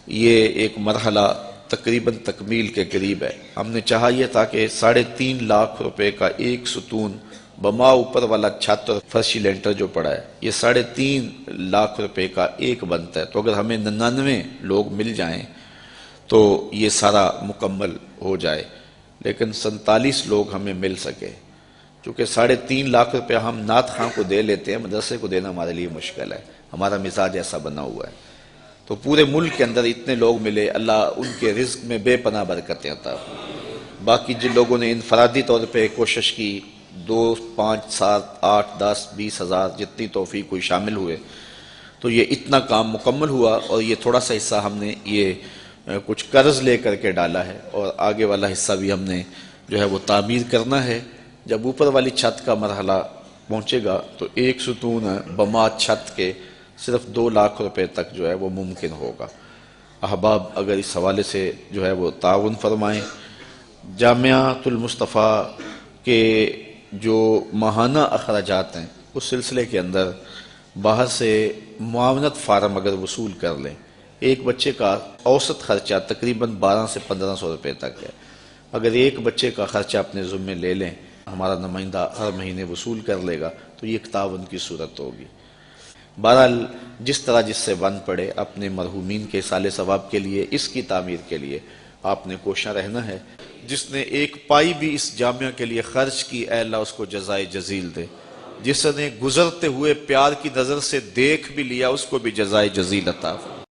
یہ ایک مرحلہ تقریباً تکمیل کے قریب ہے۔ ہم نے چاہا یہ تھا کہ 3.5 لاکھ روپے کا ایک ستون بما اوپر والا چھت اور فرشی لینٹر جو پڑا ہے، یہ 3.5 لاکھ روپے کا ایک بنتا ہے، تو اگر ہمیں 99 لوگ مل جائیں تو یہ سارا مکمل ہو جائے، لیکن 47 لوگ ہمیں مل سکے، چونکہ 3.5 لاکھ روپے ہم نعت خاں کو دے لیتے ہیں، مدرسے کو دینا ہمارے لیے مشکل ہے، ہمارا مزاج ایسا بنا ہوا ہے، تو پورے ملک کے اندر اتنے لوگ ملے، اللہ ان کے رزق میں بے پناہ برکتیں عطا فرمائے۔ باقی جن لوگوں نے انفرادی طور پہ کوشش کی، 2، 5، 7، 8، 10، 20 ہزار جتنی توفیق کوئی شامل ہوئے، تو یہ اتنا کام مکمل ہوا، اور یہ تھوڑا سا حصہ ہم نے یہ کچھ قرض لے کر کے ڈالا ہے، اور آگے والا حصہ بھی ہم نے جو ہے وہ تعمیر کرنا ہے۔ جب اوپر والی چھت کا مرحلہ پہنچے گا تو ایک ستون بما چھت کے صرف 2 لاکھ روپے تک جو ہے وہ ممکن ہوگا۔ احباب اگر اس حوالے سے جو ہے وہ تعاون فرمائیں۔ جامعۃ المصطفیٰ کے جو ماہانہ اخراجات ہیں اس سلسلے کے اندر باہر سے معاونت فارم اگر وصول کر لیں، ایک بچے کا اوسط خرچہ تقریباً 1200 سے 1500 روپے تک ہے، اگر ایک بچے کا خرچہ اپنے ذمے لے لیں، ہمارا نمائندہ ہر مہینے وصول کر لے گا، تو یہ ایک تعاون کی صورت ہوگی۔ بہرحال جس طرح جس سے بن پڑے، اپنے مرحومین کے اصالِ ثواب کے لیے، اس کی تعمیر کے لیے آپ نے کوشاں رہنا ہے۔ جس نے ایک پائی بھی اس جامعہ کے لیے خرچ کی، اے اللہ اس کو جزائے جزیل دے۔ جس نے گزرتے ہوئے پیار کی نظر سے دیکھ بھی لیا، اس کو بھی جزائے جزیل عطا فرما۔